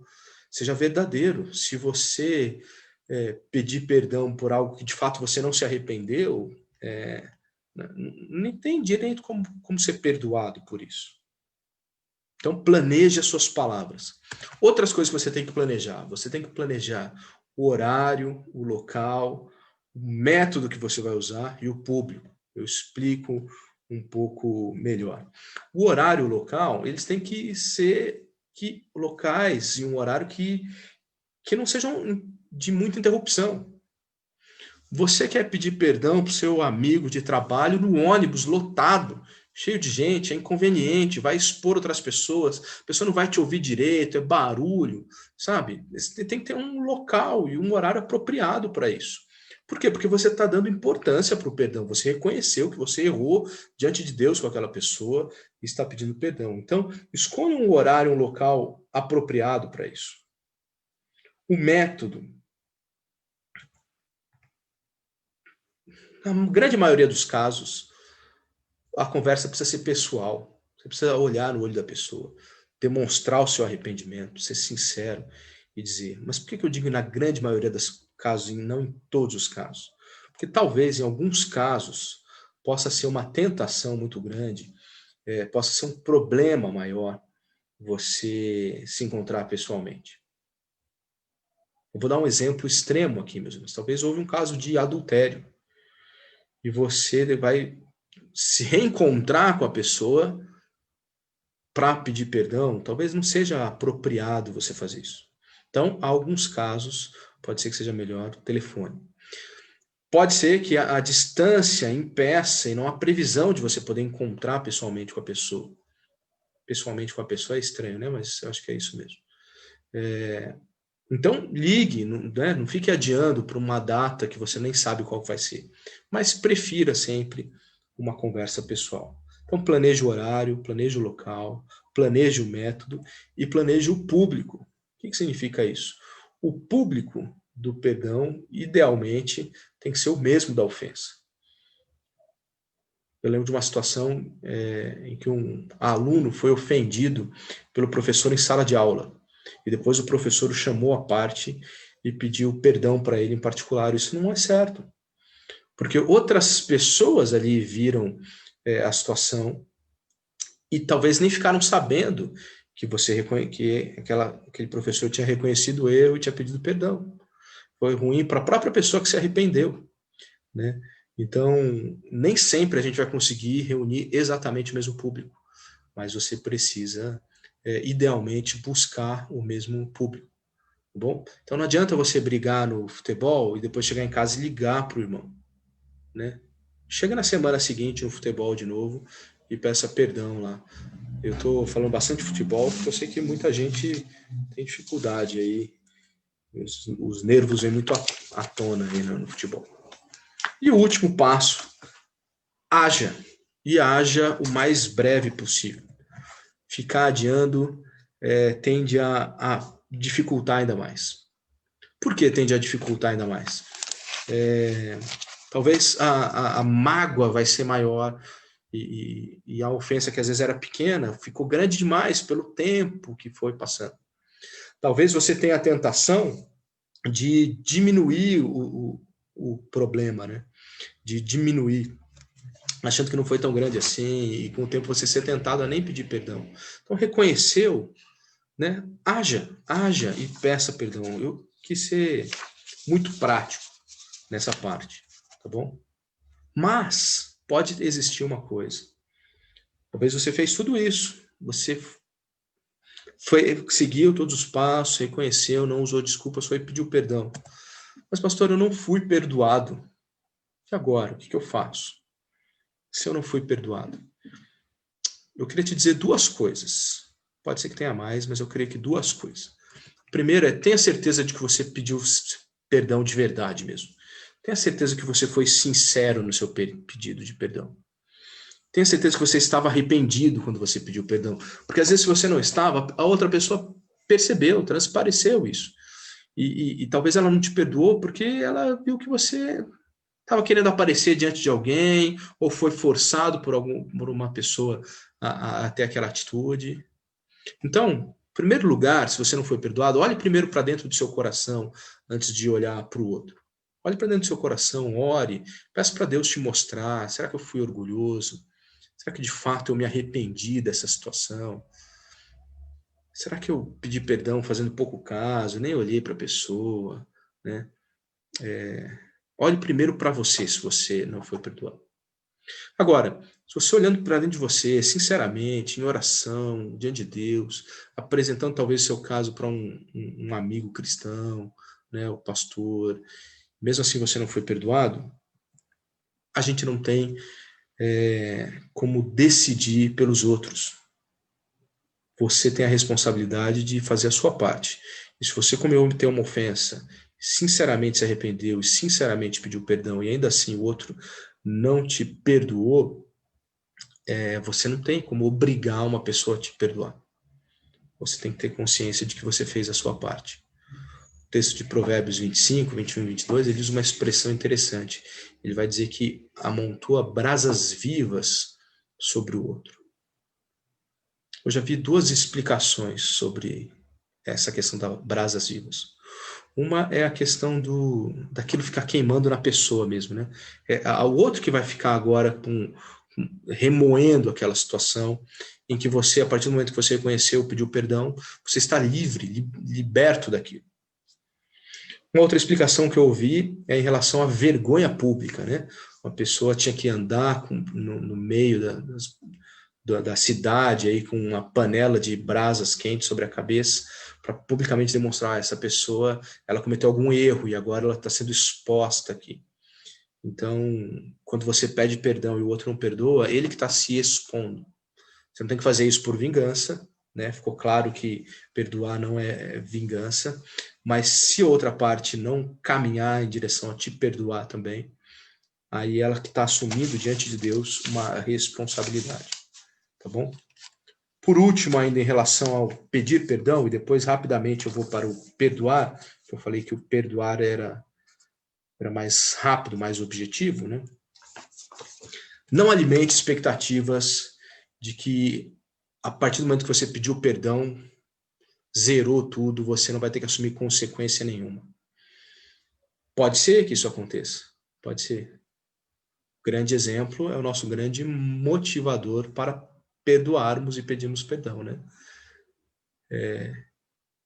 Seja verdadeiro. Se você pedir perdão por algo que de fato você não se arrependeu, nem tem direito como ser perdoado por isso. Então, planeje as suas palavras. Outras coisas que você tem que planejar. Você tem que planejar o horário, o local, o método que você vai usar e o público. Eu explico um pouco melhor. O horário e o local, eles têm que ser locais e um horário que não sejam de muita interrupção. Você quer pedir perdão para o seu amigo de trabalho no ônibus lotado, cheio de gente, é inconveniente, vai expor outras pessoas, a pessoa não vai te ouvir direito, é barulho, sabe? Tem que ter um local e um horário apropriado para isso. Por quê? Porque você está dando importância para o perdão, você reconheceu que você errou diante de Deus com aquela pessoa e está pedindo perdão. Então, escolha um horário, um local apropriado para isso. O método. Na grande maioria dos casos, a conversa precisa ser pessoal. Você precisa olhar no olho da pessoa, demonstrar o seu arrependimento, ser sincero e dizer, mas por que eu digo na grande maioria dos casos e não em todos os casos? Porque talvez em alguns casos possa ser uma tentação muito grande, possa ser um problema maior você se encontrar pessoalmente. Eu vou dar um exemplo extremo aqui, meus irmãos. Talvez houve um caso de adultério e você vai se reencontrar com a pessoa para pedir perdão, talvez não seja apropriado você fazer isso. Então, há alguns casos, pode ser que seja melhor o telefone. Pode ser que a distância impeça e não há previsão de você poder encontrar pessoalmente com a pessoa. Pessoalmente com a pessoa é estranho, né? Mas eu acho que é isso mesmo. Então, ligue, né? Não fique adiando para uma data que você nem sabe qual vai ser. Mas prefira sempre uma conversa pessoal. Então, planeje o horário, planeje o local, planeje o método e planeje o público. O que significa isso? O público do perdão, idealmente, tem que ser o mesmo da ofensa. Eu lembro de uma situação em que um aluno foi ofendido pelo professor em sala de aula. E depois o professor o chamou à parte e pediu perdão para ele em particular. Isso não é certo. Porque outras pessoas ali viram a situação e talvez nem ficaram sabendo que aquele professor tinha reconhecido o erro e tinha pedido perdão. foi ruim para a própria pessoa que se arrependeu, né? Então, nem sempre a gente vai conseguir reunir exatamente o mesmo público, mas você precisa, idealmente, buscar o mesmo público, tá bom? Então, não adianta você brigar no futebol e depois chegar em casa e ligar para o irmão, né? Chega na semana seguinte no futebol de novo e peça perdão lá. Eu estou falando bastante de futebol porque eu sei que muita gente tem dificuldade aí, os nervos vêm muito à tona aí no futebol. E o último passo, haja. E haja o mais breve possível. Ficar adiando tende a dificultar ainda mais. Por que tende a dificultar ainda mais? Talvez a mágoa vai ser maior e a ofensa que às vezes era pequena ficou grande demais pelo tempo que foi passando. Talvez você tenha a tentação de diminuir o problema, né? De diminuir, achando que não foi tão grande assim, e com o tempo você ser tentado a nem pedir perdão. Então, reconheceu, né? Haja e peça perdão. Eu quis ser muito prático nessa parte, tá bom? Mas pode existir uma coisa. Talvez você fez tudo isso, você seguiu todos os passos, reconheceu, não usou desculpas, foi pedir perdão. Mas, pastor, eu não fui perdoado. E agora? O que eu faço? Se eu não fui perdoado? Eu queria te dizer duas coisas. Pode ser que tenha mais, mas eu creio que duas coisas. Primeiro tenha certeza de que você pediu perdão de verdade mesmo. Tenha certeza que você foi sincero no seu pedido de perdão. Tenha certeza que você estava arrependido quando você pediu perdão. Porque às vezes, se você não estava, a outra pessoa percebeu, transpareceu isso. E talvez ela não te perdoou porque ela viu que você estava querendo aparecer diante de alguém, ou foi forçado por uma pessoa a ter aquela atitude. Então, em primeiro lugar, se você não foi perdoado, olhe primeiro para dentro do seu coração antes de olhar para o outro. Olhe para dentro do seu coração, ore, peça para Deus te mostrar. Será que eu fui orgulhoso? Será que de fato eu me arrependi dessa situação? Será que eu pedi perdão fazendo pouco caso, nem olhei para a pessoa, né? Olhe primeiro para você, se você não foi perdoado. Agora, se você olhando para dentro de você, sinceramente, em oração, diante de Deus, apresentando talvez o seu caso para um amigo cristão, né, o pastor, mesmo assim você não foi perdoado, a gente não tem como decidir pelos outros. Você tem a responsabilidade de fazer a sua parte. E se você cometeu uma ofensa, sinceramente se arrependeu e sinceramente pediu perdão e ainda assim o outro não te perdoou, você não tem como obrigar uma pessoa a te perdoar. Você tem que ter consciência de que você fez a sua parte. O texto de Provérbios 25, 21 e 22, ele diz uma expressão interessante. Ele vai dizer que amontoa brasas vivas sobre o outro. Eu já vi duas explicações sobre essa questão das brasas vivas. Uma é a questão daquilo ficar queimando na pessoa mesmo, né? O outro que vai ficar agora remoendo aquela situação em que você, a partir do momento que você reconheceu, pediu perdão, você está livre, liberto daquilo. Uma outra explicação que eu ouvi é em relação à vergonha pública, né? Uma pessoa tinha que andar no meio da cidade aí com uma panela de brasas quentes sobre a cabeça para publicamente demonstrar essa pessoa, ela cometeu algum erro e agora ela está sendo exposta aqui. Então, quando você pede perdão e o outro não perdoa, ele que está se expondo. Você não tem que fazer isso por vingança, né? Ficou claro que perdoar não é vingança, mas se outra parte não caminhar em direção a te perdoar também, aí ela que está assumindo diante de Deus uma responsabilidade, tá bom? Por último, ainda em relação ao pedir perdão, e depois rapidamente eu vou para o perdoar, que eu falei que o perdoar era mais rápido, mais objetivo, né? Não alimente expectativas de que a partir do momento que você pediu perdão, zerou tudo, você não vai ter que assumir consequência nenhuma. Pode ser que isso aconteça, pode ser. O grande exemplo é o nosso grande motivador para perdoarmos e pedirmos perdão, né?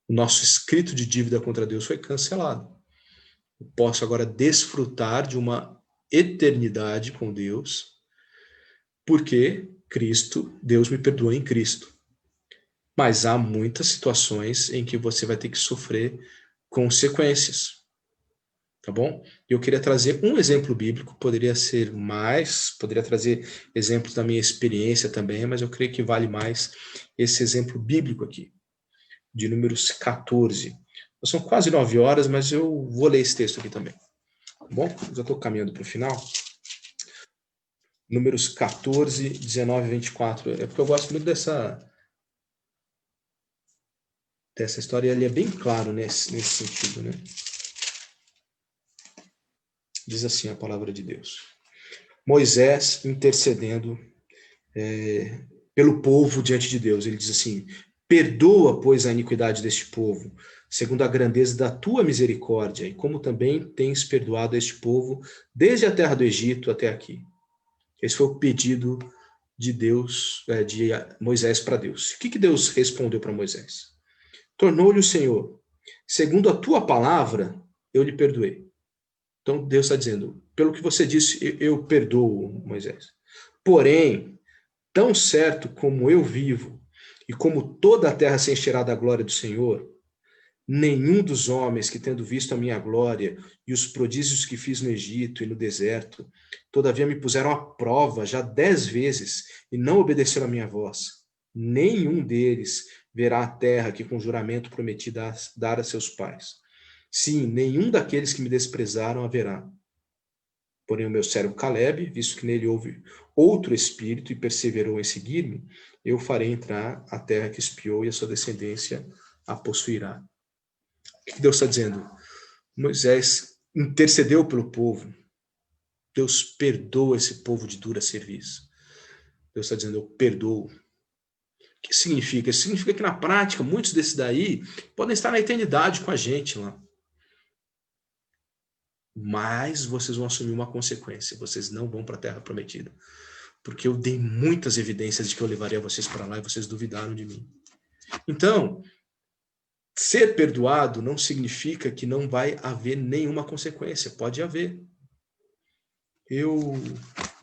O nosso escrito de dívida contra Deus foi cancelado. Eu posso agora desfrutar de uma eternidade com Deus, porque Deus me perdoou em Cristo. Mas há muitas situações em que você vai ter que sofrer consequências. Tá bom? Eu queria trazer um exemplo bíblico, poderia ser mais, poderia trazer exemplos da minha experiência também, mas eu creio que vale mais esse exemplo bíblico aqui, de Números 14. São quase 9 horas, mas eu vou ler esse texto aqui também. Tá bom? Já estou caminhando para o final. Números 14, 19 e 24. É porque eu gosto muito dessa história, ele é bem claro nesse sentido, né? Diz assim a palavra de Deus. Moisés intercedendo pelo povo diante de Deus. Ele diz assim: perdoa, pois, a iniquidade deste povo, segundo a grandeza da tua misericórdia, e como também tens perdoado este povo desde a terra do Egito até aqui. Esse foi o pedido de Deus, de Moisés para Deus. O que Deus respondeu para Moisés? Tornou-lhe o Senhor, segundo a tua palavra, eu lhe perdoei. Então Deus está dizendo, pelo que você disse, eu perdoo, Moisés. Porém, tão certo como eu vivo, e como toda a terra se encherá da glória do Senhor, nenhum dos homens que, tendo visto a minha glória e os prodígios que fiz no Egito e no deserto, todavia me puseram à prova já 10 vezes e não obedeceram a minha voz, nenhum deles verá a terra que com juramento prometi dar a seus pais. Sim, nenhum daqueles que me desprezaram haverá. Porém, o meu servo Caleb, visto que nele houve outro espírito e perseverou em seguir-me, eu farei entrar a terra que espiou e a sua descendência a possuirá. O que Deus está dizendo? Moisés intercedeu pelo povo. Deus perdoa esse povo de dura serviço. Deus está dizendo, eu perdoo. O que significa? Isso significa que na prática, muitos desses daí podem estar na eternidade com a gente lá. Mas vocês vão assumir uma consequência. Vocês não vão para a terra prometida. Porque eu dei muitas evidências de que eu levaria vocês para lá e vocês duvidaram de mim. Então, ser perdoado não significa que não vai haver nenhuma consequência. Pode haver. Eu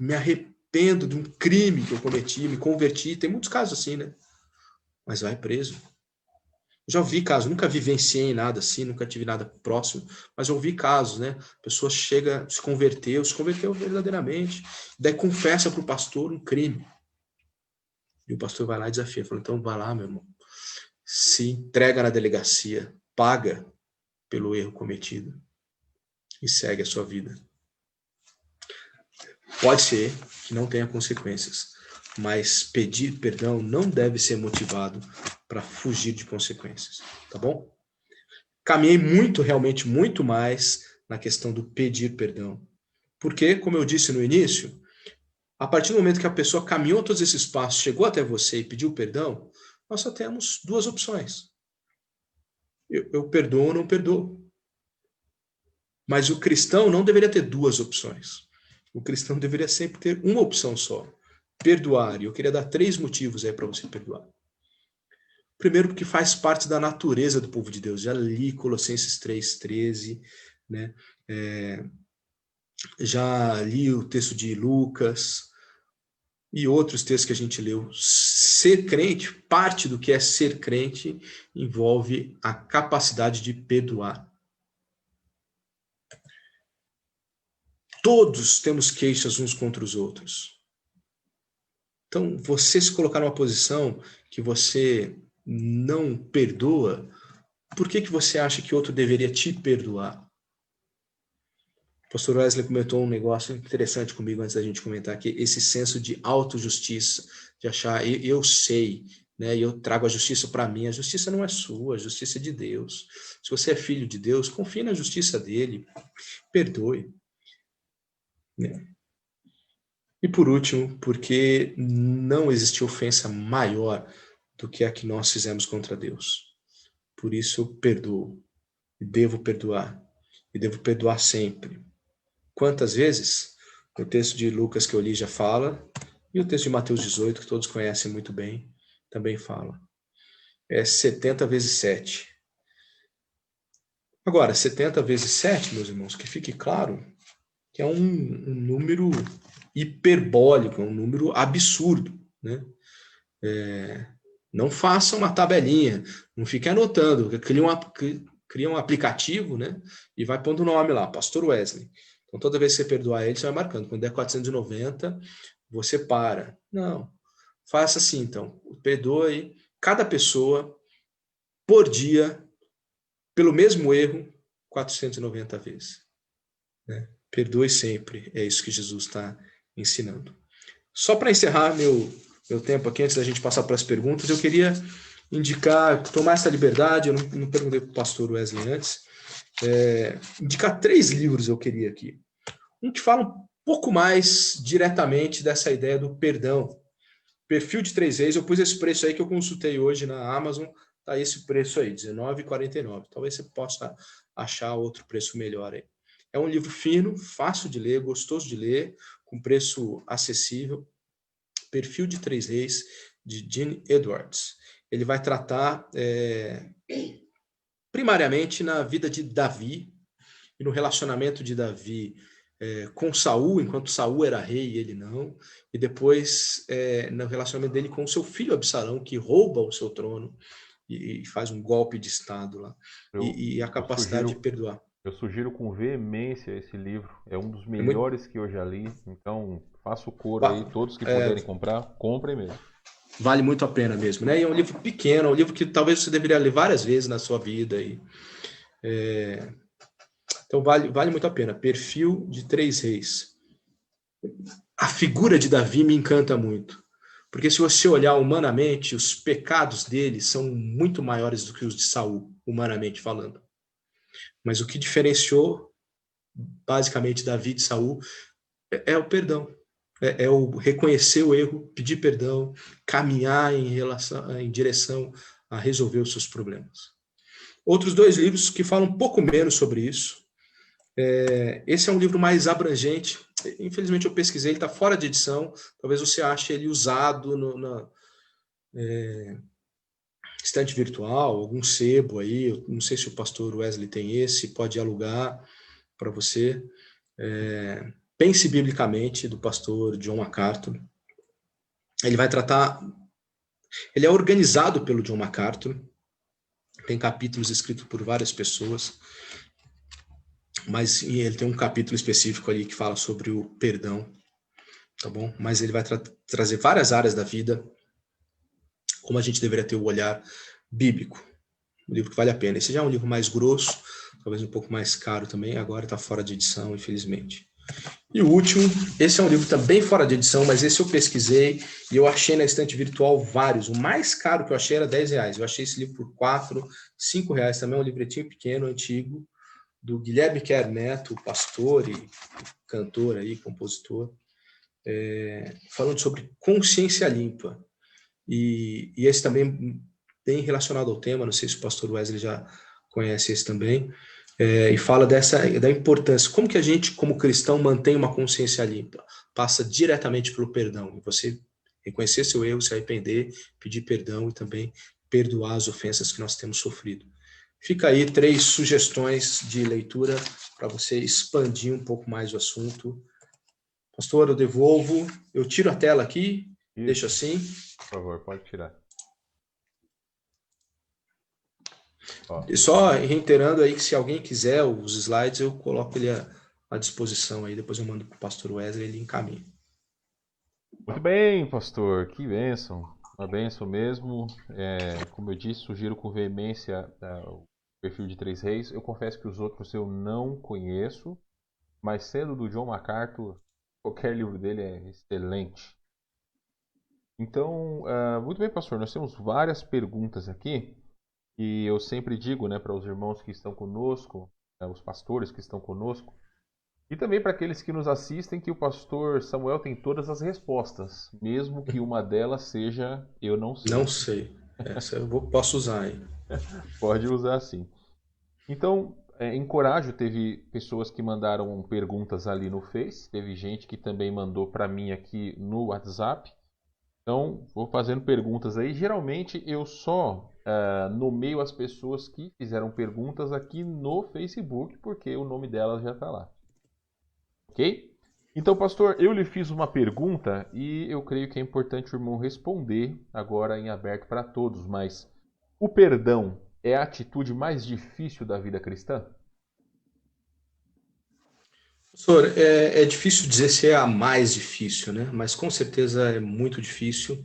me arrependo de um crime que eu cometi, me converti. Tem muitos casos assim, né? Mas vai preso. Já ouvi casos, nunca vivenciei nada assim, nunca tive nada próximo, mas eu ouvi casos, né? A pessoa chega, se converteu verdadeiramente, daí confessa para o pastor um crime. E o pastor vai lá e desafia, fala, então vai lá, meu irmão, se entrega na delegacia, paga pelo erro cometido e segue a sua vida. Pode ser que não tenha consequências, mas pedir perdão não deve ser motivado para fugir de consequências, tá bom? Caminhei realmente muito mais na questão do pedir perdão. Porque, como eu disse no início, a partir do momento que a pessoa caminhou todos esses passos, chegou até você e pediu perdão, nós só temos duas opções. Eu perdoo ou não perdoo. Mas o cristão não deveria ter duas opções. O cristão deveria sempre ter uma opção só. Perdoar. E eu queria dar 3 motivos aí para você perdoar. Primeiro, porque faz parte da natureza do povo de Deus. Já li Colossenses 3:13, né? Já li o texto de Lucas e outros textos que a gente leu. Ser crente, parte do que é ser crente, envolve a capacidade de perdoar. Todos temos queixas uns contra os outros. Então, você se colocar numa posição que você não perdoa, por que você acha que outro deveria te perdoar? O pastor Wesley comentou um negócio interessante comigo antes da gente comentar aqui, esse senso de autojustiça, de achar, eu sei, né? Eu trago a justiça para mim. A justiça não é sua, a justiça é de Deus. Se você é filho de Deus, confie na justiça dele, perdoe. Né? E por último, porque não existe ofensa maior do que a que nós fizemos contra Deus. Por isso eu perdoo, e devo perdoar sempre. Quantas vezes? O texto de Lucas que eu li já fala, e o texto de Mateus 18, que todos conhecem muito bem, também fala. É 70 vezes 7. Agora, 70 vezes 7, meus irmãos, que fique claro que é um número hiperbólico, é um número absurdo, né? Não faça uma tabelinha, não fique anotando, cria um aplicativo, né? E vai pondo o nome lá, Pastor Wesley. Então, toda vez que você perdoar ele, você vai marcando. Quando der 490, você para. Não, faça assim, então. Perdoe cada pessoa por dia, pelo mesmo erro, 490 vezes. Né? Perdoe sempre. É isso que Jesus está ensinando. Só para encerrar meu tempo aqui, antes da gente passar para as perguntas, eu queria tomar essa liberdade, eu não perguntei para o pastor Wesley antes, indicar 3 livros eu queria aqui. Um que fala um pouco mais diretamente dessa ideia do perdão. Perfil de 3 Reis, eu pus esse preço aí que eu consultei hoje na Amazon, tá esse preço aí, R$19,49. Talvez você possa achar outro preço melhor aí. É um livro fino, fácil de ler, gostoso de ler, com preço acessível. Perfil de 3 Reis, de Gene Edwards. Ele vai tratar primariamente na vida de Davi e no relacionamento de Davi com Saul, enquanto Saul era rei e ele não, e depois no relacionamento dele com o seu filho Absalão, que rouba o seu trono e faz um golpe de Estado lá, e a capacidade de perdoar. Eu sugiro com veemência esse livro, é um dos É muito... melhores que eu já li, então faço coro aí, todos que puderem comprar, comprem mesmo. Vale muito a pena mesmo, né? E é um livro pequeno, é um livro que talvez você deveria ler várias vezes na sua vida. Então vale muito a pena. Perfil de 3 Reis. A figura de Davi me encanta muito. Porque se você olhar humanamente, os pecados dele são muito maiores do que os de Saul, humanamente falando. Mas o que diferenciou basicamente Davi de Saul é o perdão. É o reconhecer o erro, pedir perdão, caminhar em direção a resolver os seus problemas. Outros 2 livros que falam um pouco menos sobre isso. Esse é um livro mais abrangente. Infelizmente eu pesquisei, ele está fora de edição. Talvez você ache ele usado na estante virtual, algum sebo aí. Eu não sei se o pastor Wesley tem esse, pode alugar para você. Pense Biblicamente, do pastor John MacArthur. Ele vai tratar... Ele é organizado pelo John MacArthur. Tem capítulos escritos por várias pessoas. Mas ele tem um capítulo específico ali que fala sobre o perdão. Tá bom? Mas ele vai trazer várias áreas da vida, como a gente deveria ter o olhar bíblico. Um livro que vale a pena. Esse já é um livro mais grosso, talvez um pouco mais caro também. Agora está fora de edição, infelizmente. E o último, esse é um livro também fora de edição, mas esse eu pesquisei e eu achei na estante virtual vários. O mais caro que eu achei era R$10. Eu achei esse livro por R$4, R$5. Também é um livretinho pequeno, antigo, do Guilherme Kerr Neto, pastor e cantor aí, compositor, falando sobre consciência limpa. E esse também bem relacionado ao tema, não sei se o pastor Wesley já conhece esse também, e fala da importância, como que a gente, como cristão, mantém uma consciência limpa? Passa diretamente pelo perdão, você reconhecer seu erro, se arrepender, pedir perdão e também perdoar as ofensas que nós temos sofrido. Fica aí 3 sugestões de leitura para você expandir um pouco mais o assunto. Pastor, eu devolvo, eu tiro a tela aqui, deixo assim. Por favor, pode tirar. E só reiterando aí que se alguém quiser os slides, eu coloco ele à disposição aí, depois eu mando para o pastor Wesley, ele encaminha. Muito bem, pastor, que bênção. Uma bênção mesmo. Como eu disse, sugiro com veemência o perfil de 3 Reis. Eu confesso que os outros eu não conheço, mas sendo do John MacArthur, qualquer livro dele é excelente. Então, muito bem, pastor, nós temos várias perguntas aqui e eu sempre digo, né, para os irmãos que estão conosco, os pastores que estão conosco, e também para aqueles que nos assistem, que o pastor Samuel tem todas as respostas, mesmo que uma delas seja eu não sei. Não sei. Essa eu posso usar aí. Pode usar sim. Então, encorajo, teve pessoas que mandaram perguntas ali no Face, teve gente que também mandou para mim aqui no WhatsApp. Então, vou fazendo perguntas aí. Geralmente eu só nomeio as pessoas que fizeram perguntas aqui no Facebook, porque o nome delas já está lá. Ok? Então, pastor, eu lhe fiz uma pergunta e eu creio que é importante o irmão responder agora em aberto para todos, mas o perdão é a atitude mais difícil da vida cristã? Professor, é difícil dizer se é a mais difícil, né? Mas com certeza é muito difícil,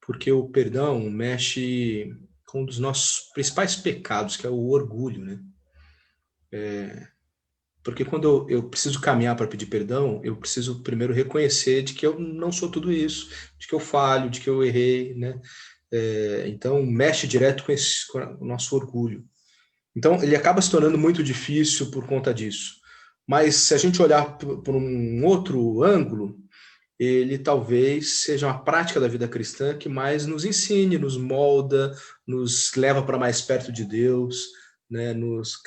porque o perdão mexe com um dos nossos principais pecados, que é o orgulho, né? Porque quando eu preciso caminhar para pedir perdão, eu preciso primeiro reconhecer de que eu não sou tudo isso, de que eu falho, de que eu errei, né? Então, mexe direto com o nosso orgulho. Então, ele acaba se tornando muito difícil por conta disso. Mas se a gente olhar por um outro ângulo, ele talvez seja uma prática da vida cristã que mais nos ensine, nos molda, nos leva para mais perto de Deus, né? Nos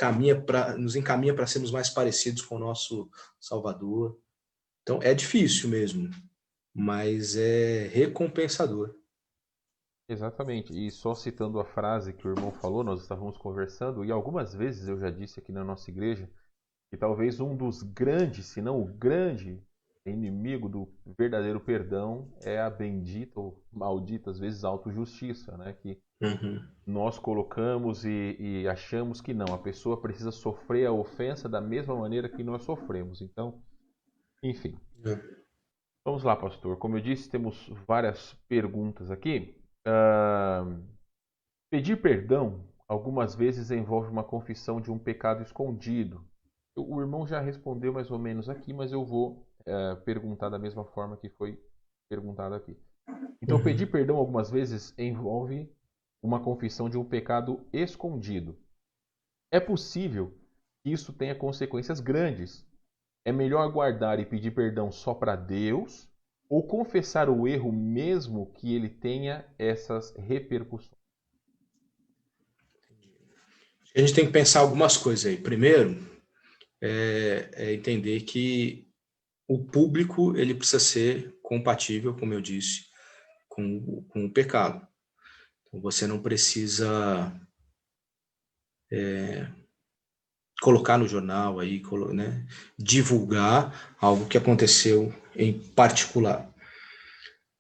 encaminha para sermos mais parecidos com o nosso Salvador. Então, é difícil mesmo, mas é recompensador. Exatamente. E só citando a frase que o irmão falou, nós estávamos conversando, e algumas vezes eu já disse aqui na nossa igreja que talvez um dos grandes, se não o grande inimigo do verdadeiro perdão é a bendita ou maldita, às vezes, autojustiça, né? Que Uhum. nós colocamos e achamos que não, a pessoa precisa sofrer a ofensa da mesma maneira que nós sofremos. Então, enfim. Vamos lá, pastor. Como eu disse, temos várias perguntas aqui. Pedir perdão algumas vezes envolve uma confissão de um pecado escondido. O irmão já respondeu mais ou menos aqui, mas eu vou perguntar da mesma forma que foi perguntado aqui. Então, pedir perdão algumas vezes envolve uma confissão de um pecado escondido. É possível que isso tenha consequências grandes. É melhor guardar e pedir perdão só para Deus ou confessar o erro mesmo que ele tenha essas repercussões? A gente tem que pensar algumas coisas aí. Primeiro, entender que o público ele precisa ser compatível, como eu disse, com o pecado. Então, você não precisa colocar no jornal aí, né, divulgar algo que aconteceu em particular.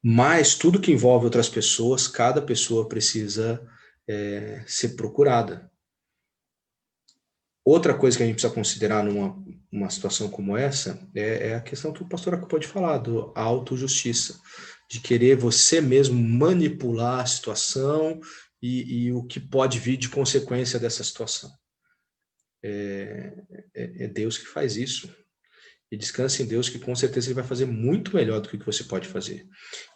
Mas tudo que envolve outras pessoas, cada pessoa precisa ser procurada. Outra coisa que a gente precisa considerar numa situação como essa é a questão que o pastor acabou de falar, do autojustiça, de querer você mesmo manipular a situação e o que pode vir de consequência dessa situação. É Deus que faz isso. E descanse em Deus que com certeza ele vai fazer muito melhor do que você pode fazer.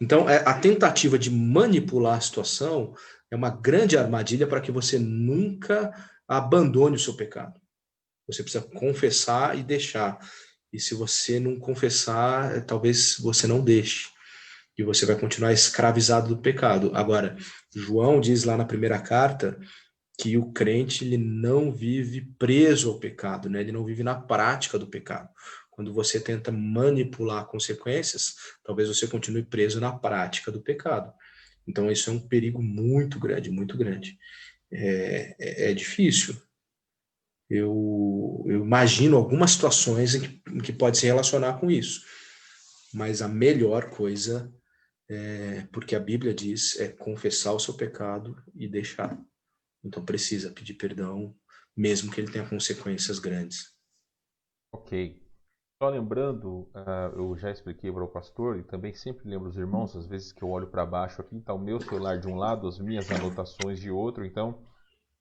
Então, a tentativa de manipular a situação é uma grande armadilha para que você nunca abandone o seu pecado. Você precisa confessar e deixar. E se você não confessar, talvez você não deixe. E você vai continuar escravizado do pecado. Agora, João diz lá na primeira carta que o crente ele não vive preso ao pecado, né? Ele não vive na prática do pecado. Quando você tenta manipular consequências, talvez você continue preso na prática do pecado. Então, isso é um perigo muito grande, muito grande. É difícil. Eu imagino algumas situações em que pode se relacionar com isso. Mas a melhor coisa, porque a Bíblia diz, é confessar o seu pecado e deixar. Então precisa pedir perdão, mesmo que ele tenha consequências grandes. Ok. Só lembrando, eu já expliquei para o pastor e também sempre lembro os irmãos, às vezes que eu olho para baixo aqui, está o meu celular de um lado, as minhas anotações de outro, então,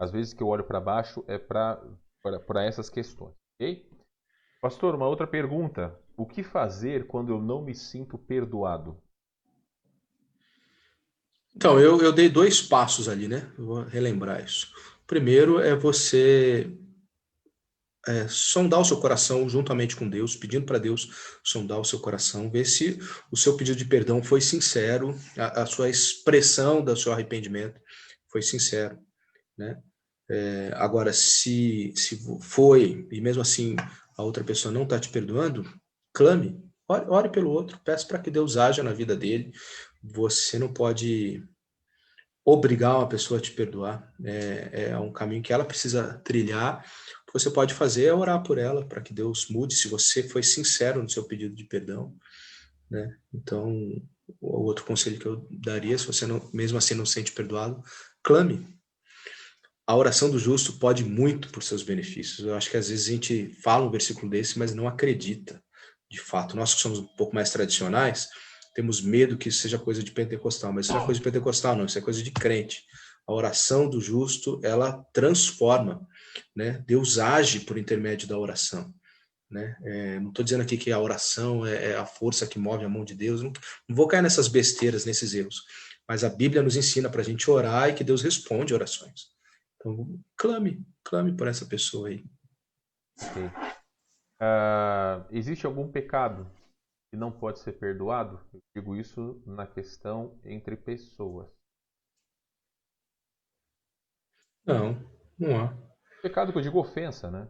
às vezes que eu olho para baixo é para essas questões, ok? Pastor, uma outra pergunta. O que fazer quando eu não me sinto perdoado? Então, eu dei 2 passos ali, né? Eu vou relembrar isso. Primeiro é você sondar o seu coração juntamente com Deus, pedindo para Deus sondar o seu coração, ver se o seu pedido de perdão foi sincero, a sua expressão do seu arrependimento foi sincero, né? Agora, se foi, e mesmo assim a outra pessoa não está te perdoando, clame, ore pelo outro, peça para que Deus haja na vida dele. Você não pode obrigar uma pessoa a te perdoar. É um caminho que ela precisa trilhar. O que você pode fazer é orar por ela, para que Deus mude, se você foi sincero no seu pedido de perdão, né? Então, o outro conselho que eu daria, se você não, mesmo assim não se sente perdoado, clame. A oração do justo pode muito por seus benefícios. Eu acho que às vezes a gente fala um versículo desse, mas não acredita, de fato. Nós que somos um pouco mais tradicionais, temos medo que isso seja coisa de pentecostal, mas isso não é coisa de pentecostal, não, isso é coisa de crente. A oração do justo, ela transforma, né? Deus age por intermédio da oração, né? Não estou dizendo aqui que a oração é a força que move a mão de Deus, não vou cair nessas besteiras, nesses erros, mas a Bíblia nos ensina para a gente orar e que Deus responde orações. Então, clame por essa pessoa aí. Ok. Existe algum pecado que não pode ser perdoado? Eu digo isso na questão entre pessoas. Não há. Pecado que eu digo ofensa, né?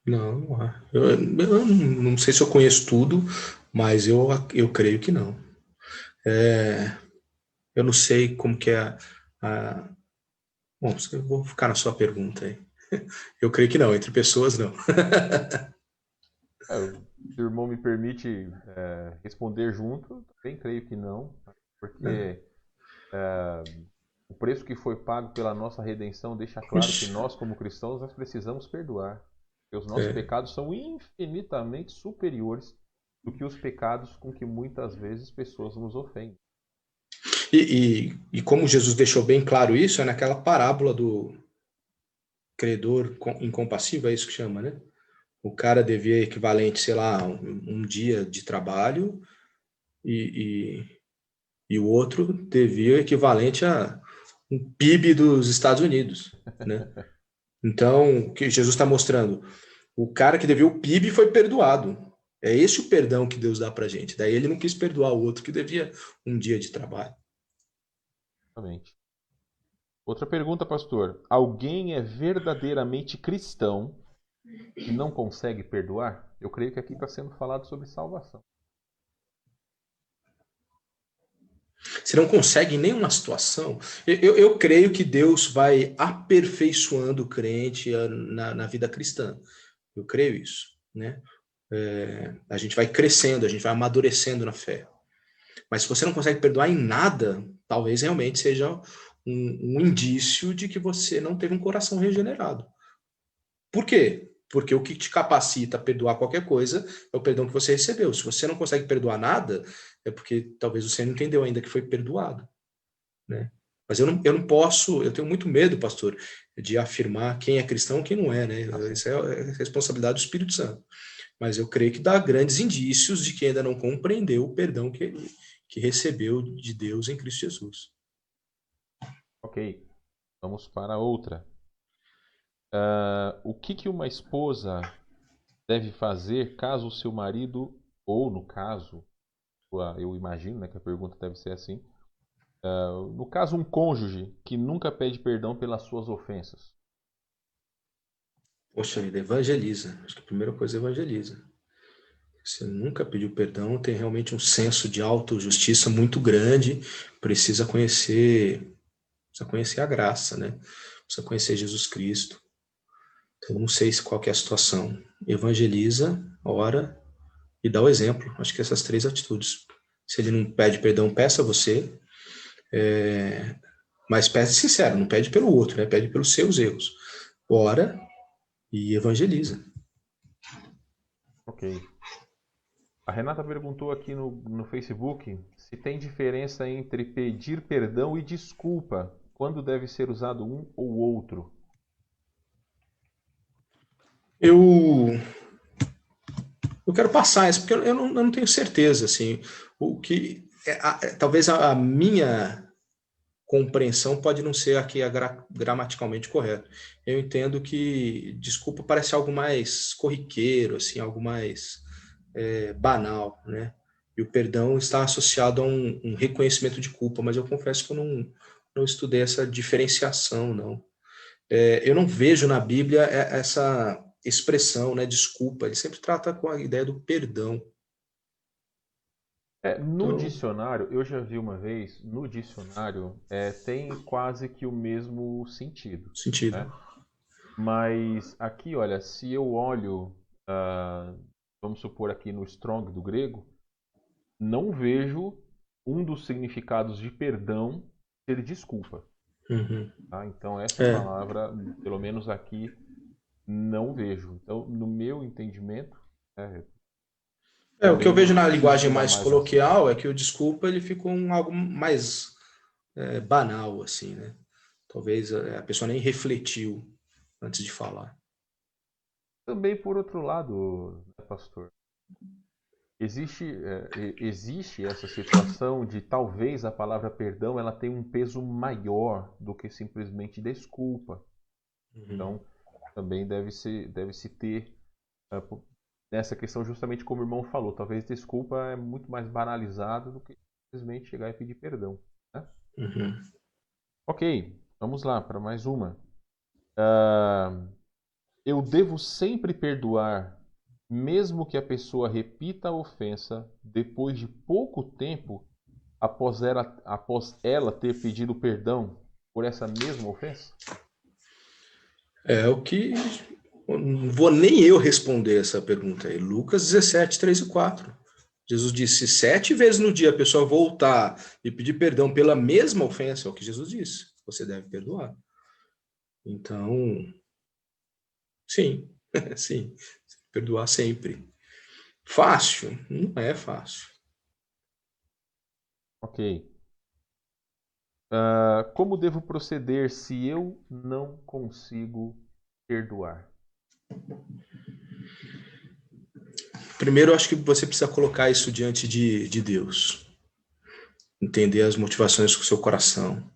Não há. Eu não sei se eu conheço tudo, mas eu creio que não. Eu não sei como que é a... Bom, eu vou ficar na sua pergunta aí. Eu creio que não, entre pessoas não. Se o irmão me permite responder junto, também creio que não, porque o preço que foi pago pela nossa redenção deixa claro que nós, como cristãos, nós precisamos perdoar. Porque os nossos pecados são infinitamente superiores do que os pecados com que muitas vezes pessoas nos ofendem. E como Jesus deixou bem claro isso, é naquela parábola do credor incompassivo, é isso que chama, né? O cara devia equivalente, sei lá, um dia de trabalho e o outro devia equivalente a um PIB dos Estados Unidos, né? Então, o que Jesus está mostrando? O cara que devia o PIB foi perdoado. É esse o perdão que Deus dá pra gente. Daí ele não quis perdoar o outro que devia um dia de trabalho. Exatamente. Outra pergunta, pastor. Alguém é verdadeiramente cristão e não consegue perdoar? Eu creio que aqui está sendo falado sobre salvação. Você não consegue em nenhuma situação. Eu creio que Deus vai aperfeiçoando o crente na vida cristã. Eu creio isso, né? A gente vai crescendo, a gente vai amadurecendo na fé. Mas se você não consegue perdoar em nada, talvez realmente seja um indício de que você não teve um coração regenerado. Por quê? Porque o que te capacita a perdoar qualquer coisa é o perdão que você recebeu. Se você não consegue perdoar nada, é porque talvez você não entendeu ainda que foi perdoado, né? Mas eu não posso, eu tenho muito medo, pastor, de afirmar quem é cristão e quem não é, né? Isso é responsabilidade do Espírito Santo. Mas eu creio que dá grandes indícios de que ainda não compreendeu o perdão que recebeu de Deus em Cristo Jesus. Ok, vamos para outra. O que uma esposa deve fazer caso o seu marido, ou no caso, eu imagino, né, que a pergunta deve ser assim, no caso um cônjuge que nunca pede perdão pelas suas ofensas? Poxa vida, evangeliza. Acho que a primeira coisa é evangeliza. Você nunca pediu perdão, tem realmente um senso de autojustiça muito grande, precisa conhecer a graça, né? Precisa conhecer Jesus Cristo. Então, não sei qual que é a situação. Evangeliza, ora e dá o exemplo. Acho que essas três atitudes. Se ele não pede perdão, peça a você, mas pede sincero, não pede pelo outro, né? Pede pelos seus erros. Ora e evangeliza. Ok. A Renata perguntou aqui no Facebook se tem diferença entre pedir perdão e desculpa. Quando deve ser usado um ou outro? Eu quero passar isso, porque eu não tenho certeza, assim, o que talvez a minha compreensão pode não ser aqui gramaticalmente correto. Eu entendo que desculpa parece algo mais corriqueiro, assim, algo mais banal, né? E o perdão está associado a um reconhecimento de culpa, mas eu confesso que eu não estudei essa diferenciação, não. Eu não vejo na Bíblia essa expressão, né, desculpa. Ele sempre trata com a ideia do perdão. No Então, dicionário, eu já vi uma vez, no dicionário, tem quase que o mesmo sentido, sentido. né? Mas aqui, olha, se eu olho, vamos supor aqui no Strong do grego, não vejo um dos significados de perdão ser desculpa, Uhum. tá? Então essa É. palavra, pelo menos aqui, não vejo. Então, no meu entendimento, O que eu também vejo não na preciso linguagem levar mais mais a sério. coloquial é que o desculpa ele fica algo mais banal, assim, né? Talvez a pessoa nem refletiu antes de falar. Também, por outro lado, né, pastor, existe essa situação de talvez a palavra perdão ela tenha um peso maior do que simplesmente desculpa. Uhum. Então, também deve-se ter nessa questão, justamente como o irmão falou, talvez desculpa é muito mais banalizado do que simplesmente chegar e pedir perdão, né? Uhum. Ok, vamos lá para mais uma. Ah, eu devo sempre perdoar, mesmo que a pessoa repita a ofensa depois de pouco tempo após ela ter pedido perdão por essa mesma ofensa? É o que. Não vou nem eu responder essa pergunta aí. Lucas 17, 3 e 4. Jesus disse: 7 vezes no dia a pessoa voltar e pedir perdão pela mesma ofensa, é o que Jesus disse. Você deve perdoar. Então, sim, sim, perdoar sempre. Fácil? Não é fácil. Ok. Como devo proceder se eu não consigo perdoar? Primeiro, eu acho que você precisa colocar isso diante de Deus. Entender as motivações do seu coração.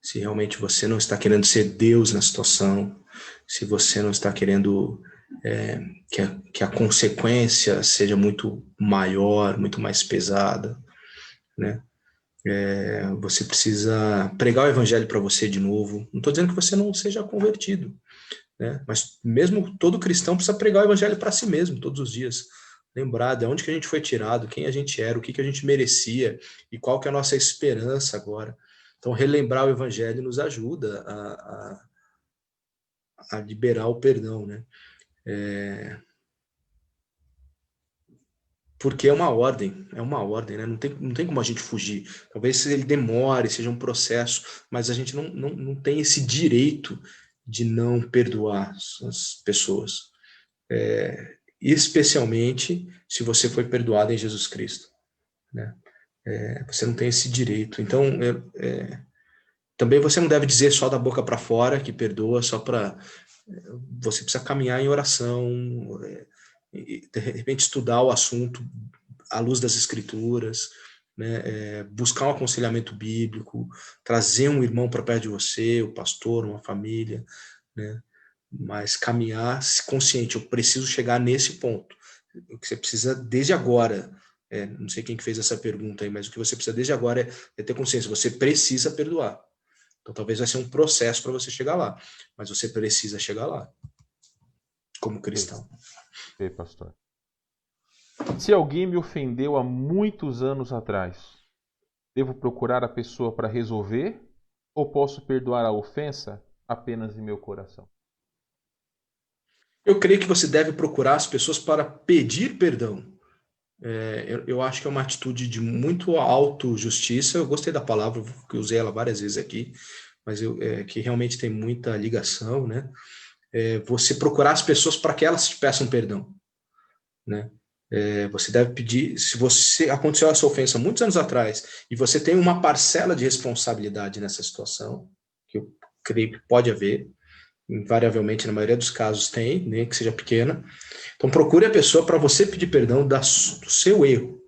Se realmente você não está querendo ser Deus na situação, se você não está querendo que a consequência seja muito maior, muito mais pesada, né? Você precisa pregar o evangelho para você de novo. Não estou dizendo que você não seja convertido, né? Mas mesmo todo cristão precisa pregar o evangelho para si mesmo, todos os dias. Lembrar de onde que a gente foi tirado, quem a gente era, o que a gente merecia e qual que é a nossa esperança agora. Então, relembrar o evangelho nos ajuda a liberar o perdão, né? Porque é uma ordem, né? Não tem como a gente fugir. Talvez ele demore, seja um processo, mas a gente não tem esse direito de não perdoar as pessoas. Especialmente se você foi perdoado em Jesus Cristo, né? Você não tem esse direito. Então, também você não deve dizer só da boca para fora que perdoa, só para. Você precisa caminhar em oração, e de repente estudar o assunto à luz das escrituras, né? Buscar um aconselhamento bíblico, trazer um irmão para perto de você, o pastor, uma família, né? Mas caminhar consciente, eu preciso chegar nesse ponto. O que você precisa desde agora, não sei quem que fez essa pergunta aí, mas o que você precisa desde agora é ter consciência, você precisa perdoar. Então talvez vai ser um processo para você chegar lá, mas você precisa chegar lá, como Ei, cristão. ei, pastor. Se alguém me ofendeu há muitos anos atrás, devo procurar a pessoa para resolver ou posso perdoar a ofensa apenas em meu coração? Eu creio que você deve procurar as pessoas para pedir perdão. Eu acho que é uma atitude de muito autojustiça. Eu gostei da palavra, que usei ela várias vezes aqui, mas que realmente tem muita ligação, né? Você procurar as pessoas para que elas te peçam perdão, né? Você deve pedir, se você aconteceu essa ofensa muitos anos atrás e você tem uma parcela de responsabilidade nessa situação, que eu creio que pode haver, invariavelmente na maioria dos casos tem, nem que seja pequena. Então procure a pessoa para você pedir perdão do seu erro,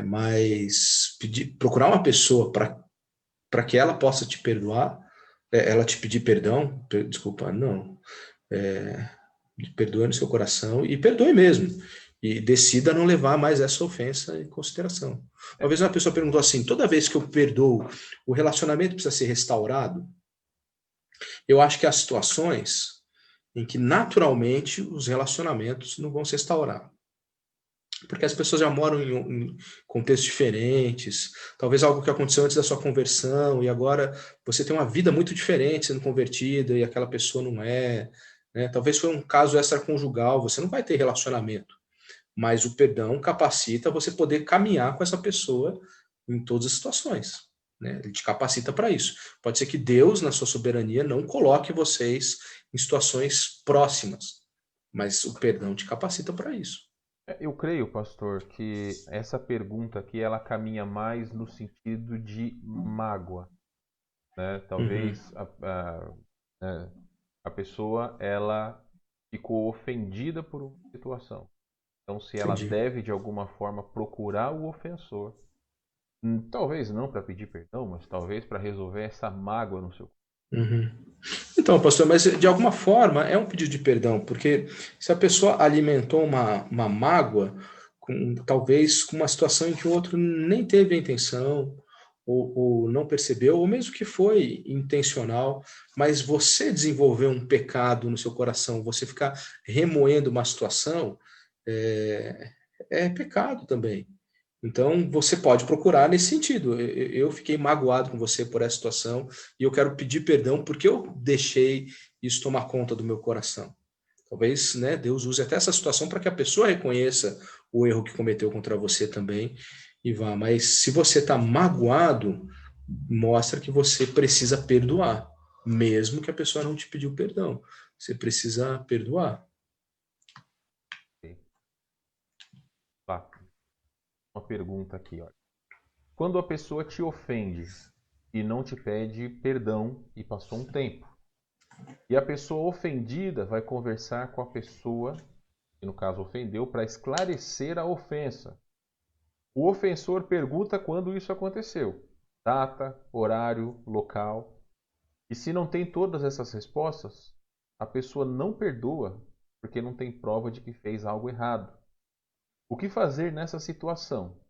mas procurar uma pessoa para que ela possa te perdoar, ela te pedir perdão, desculpa, não, perdoe no seu coração e perdoe mesmo. E decida não levar mais essa ofensa em consideração. Uma É, vez uma pessoa perguntou assim: toda vez que eu perdoo, o relacionamento precisa ser restaurado? Eu acho que há situações em que naturalmente os relacionamentos não vão se restaurar. porque as pessoas já moram em contextos diferentes, talvez algo que aconteceu antes da sua conversão, e agora você tem uma vida muito diferente sendo convertida, e aquela pessoa não é, né? Talvez foi um caso extraconjugal, você não vai ter relacionamento, mas o perdão capacita você poder caminhar com essa pessoa em todas as situações, né? Ele te capacita para isso. Pode ser que Deus, na sua soberania, não coloque vocês em situações próximas, mas o perdão te capacita para isso. Eu creio, pastor, que essa pergunta aqui ela caminha mais no sentido de mágoa, né? Uhum, Talvez né, a pessoa ela ficou ofendida por uma situação. Então, se ela entendi. deve de alguma forma procurar o ofensor, talvez não para pedir perdão, mas talvez para resolver essa mágoa no seu. Uhum. Então, pastor, mas de alguma forma é um pedido de perdão, porque se a pessoa alimentou uma mágoa, talvez com uma situação em que o outro nem teve a intenção, ou não percebeu, ou mesmo que foi intencional, mas você desenvolveu um pecado no seu coração, você ficar remoendo uma situação, é, é pecado também. Então, você pode procurar nesse sentido. Eu fiquei magoado com você por essa situação e eu quero pedir perdão porque eu deixei isso tomar conta do meu coração. Talvez, né, Deus use até essa situação para que a pessoa reconheça o erro que cometeu contra você também e vá. Mas se você está magoado, mostra que você precisa perdoar, mesmo que a pessoa não te pediu perdão. Você precisa perdoar. Tá, uma pergunta aqui, olha. Quando a pessoa te ofende e não te pede perdão e passou um tempo, e a pessoa ofendida vai conversar com a pessoa que no caso ofendeu para esclarecer a ofensa. O ofensor pergunta quando isso aconteceu: data, horário, local. E se não tem todas essas respostas, a pessoa não perdoa porque não tem prova de que fez algo errado. O que fazer nessa situação?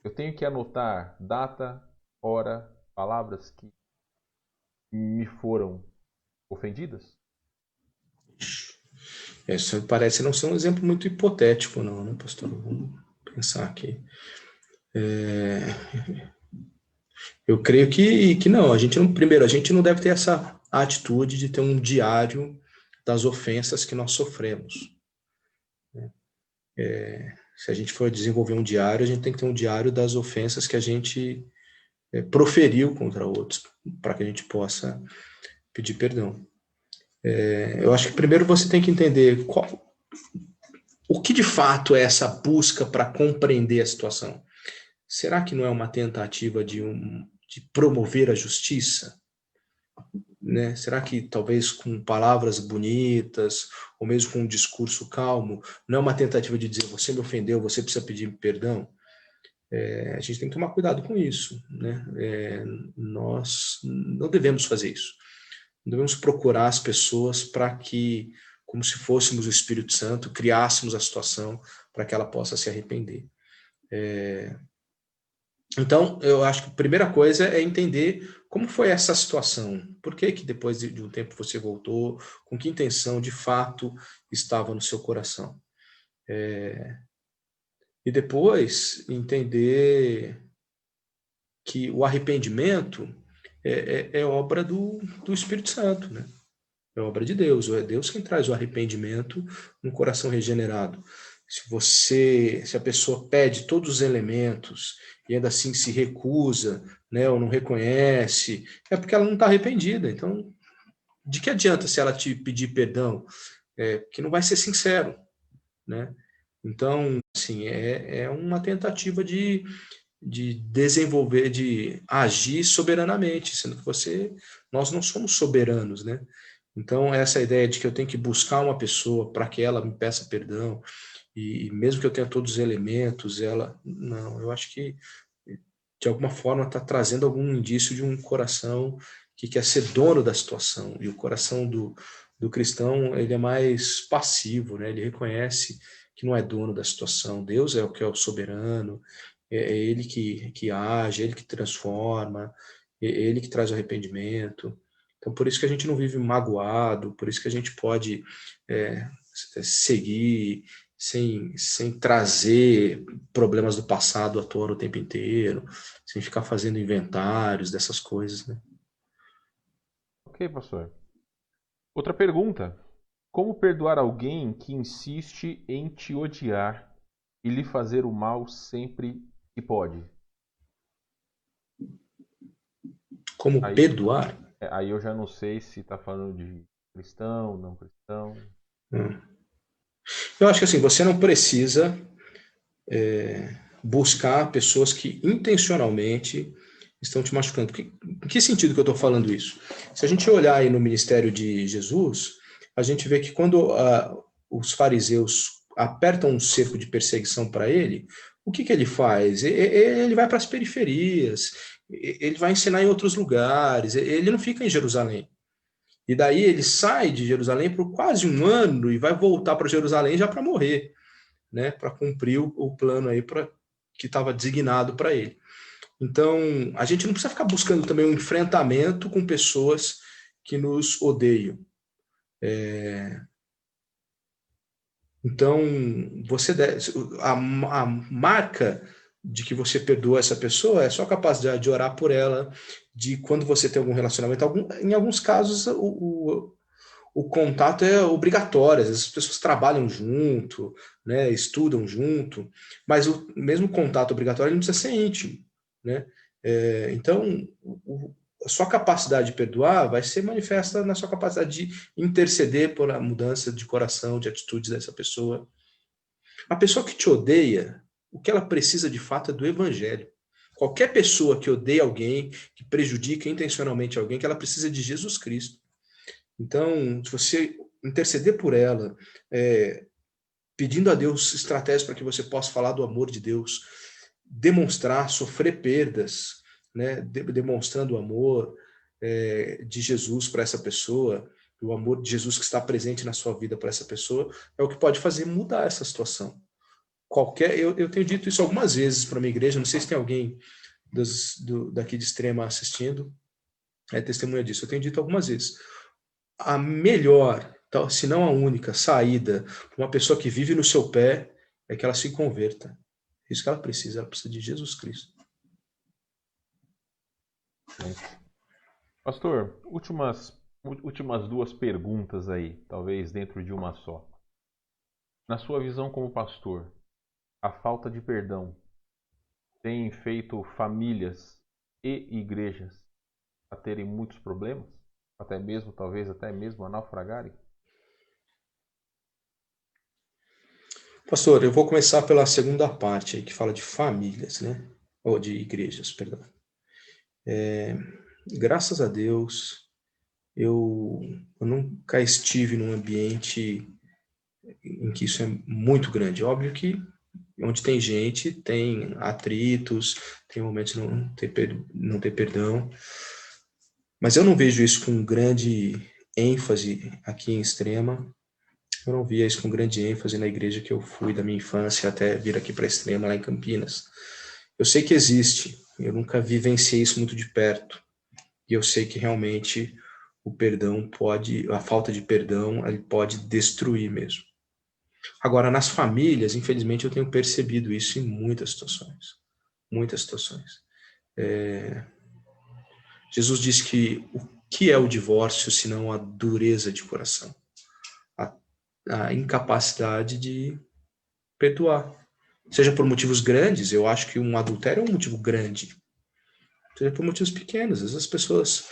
Eu tenho que anotar data, hora, palavras que me foram ofendidas? Isso parece não ser um exemplo muito hipotético, não, né, pastor? Vamos pensar aqui. Eu creio que não. A gente não. Primeiro, a gente não deve ter essa atitude de ter um diário das ofensas que nós sofremos. Se a gente for desenvolver um diário, a gente tem que ter um diário das ofensas que a gente proferiu contra outros, para que a gente possa pedir perdão. Eu acho que primeiro você tem que entender o que de fato é essa busca para compreender a situação. Será que não é uma tentativa de promover a justiça? Né? Será que talvez com palavras bonitas, ou mesmo com um discurso calmo, não é uma tentativa de dizer você me ofendeu, você precisa pedir perdão? A gente tem que tomar cuidado com isso. Né? Nós não devemos fazer isso. Devemos procurar as pessoas para que, como se fôssemos o Espírito Santo, criássemos a situação para que ela possa se arrepender. Então, eu acho que a primeira coisa é entender como foi essa situação. Por que que depois de um tempo você voltou? Com que intenção de fato estava no seu coração? E depois entender que o arrependimento é obra do Espírito Santo, né? É obra de Deus. É Deus quem traz o arrependimento no coração regenerado. Se a pessoa pede todos os elementos e ainda assim se recusa, né, ou não reconhece, é porque ela não está arrependida. Então, de que adianta se ela te pedir perdão? Que não vai ser sincero, né? Então, assim, é uma tentativa de desenvolver, de agir soberanamente, sendo que nós não somos soberanos, né? Então, essa ideia de que eu tenho que buscar uma pessoa para que ela me peça perdão, e mesmo que eu tenha todos os elementos, não, eu acho que de alguma forma está trazendo algum indício de um coração que quer ser dono da situação, e o coração do cristão, ele é mais passivo, né? Ele reconhece que não é dono da situação, Deus é o que é o soberano, é ele que age, é ele que transforma, é ele que traz o arrependimento. Então, por isso que a gente não vive magoado, por isso que a gente pode seguir sem trazer problemas do passado à tona o tempo inteiro, sem ficar fazendo inventários dessas coisas, né? Ok, pastor. Outra pergunta. Como perdoar alguém que insiste em te odiar e lhe fazer o mal sempre que pode? Como Aí, perdoar? aí eu já não sei se está falando de cristão, não cristão. Eu acho que assim, você não precisa buscar pessoas que intencionalmente estão te machucando. Em que sentido que eu estou falando isso? Se a gente olhar aí no ministério de Jesus, a gente vê que quando os fariseus apertam um cerco de perseguição para ele, o que ele faz? Ele vai para as periferias, ele vai ensinar em outros lugares, ele não fica em Jerusalém. E daí ele sai de Jerusalém por quase um ano e vai voltar para Jerusalém já para morrer, né? Para cumprir o plano aí que estava designado para ele. Então, a gente não precisa ficar buscando também um enfrentamento com pessoas que nos odeiam. Então, você deve, a marca de que você perdoa essa pessoa é a sua capacidade de orar por ela, de quando você tem algum relacionamento, em alguns casos o contato é obrigatório, às vezes as pessoas trabalham junto, né, estudam junto, mas o mesmo contato obrigatório não precisa ser íntimo, né? Então, a sua capacidade de perdoar vai ser manifesta na sua capacidade de interceder por a mudança de coração, de atitudes dessa pessoa. A pessoa que te odeia, o que ela precisa de fato é do evangelho. Qualquer pessoa que odeia alguém, que prejudica intencionalmente alguém, que ela precisa de Jesus Cristo. Então, se você interceder por ela, pedindo a Deus estratégias para que você possa falar do amor de Deus, demonstrar, sofrer perdas, né, demonstrando o amor de Jesus para essa pessoa, o amor de Jesus que está presente na sua vida para essa pessoa, é o que pode fazer mudar essa situação. Eu tenho dito isso algumas vezes para a minha igreja, não sei se tem alguém daqui de Extrema assistindo, é testemunha disso. Eu tenho dito algumas vezes. A melhor, se não a única saída para uma pessoa que vive no seu pé é que ela se converta. É isso que ela precisa de Jesus Cristo. Pastor, últimas duas perguntas aí, talvez dentro de uma só. Na sua visão como pastor, a falta de perdão tem feito famílias e igrejas a terem muitos problemas? Até mesmo, talvez, até mesmo a naufragarem? Pastor, eu vou começar pela segunda parte aí, que fala de famílias, né? Ou de igrejas, perdão. Graças a Deus, eu nunca estive num ambiente em que isso é muito grande. Óbvio que onde tem gente, tem atritos, tem momentos de não ter perdão, mas eu não vejo isso com grande ênfase aqui em Extrema. Eu não via isso com grande ênfase na igreja que eu fui da minha infância até vir aqui para Extrema, lá em Campinas. Eu sei que existe, eu nunca vivenciei isso muito de perto, e eu sei que realmente a falta de perdão, ele pode destruir mesmo. Agora, nas famílias, infelizmente, eu tenho percebido isso em muitas situações. Muitas situações. Jesus diz que o que é o divórcio, senão a dureza de coração? A incapacidade de perdoar. Seja por motivos grandes, eu acho que um adultério é um motivo grande. Seja por motivos pequenos. Às vezes as pessoas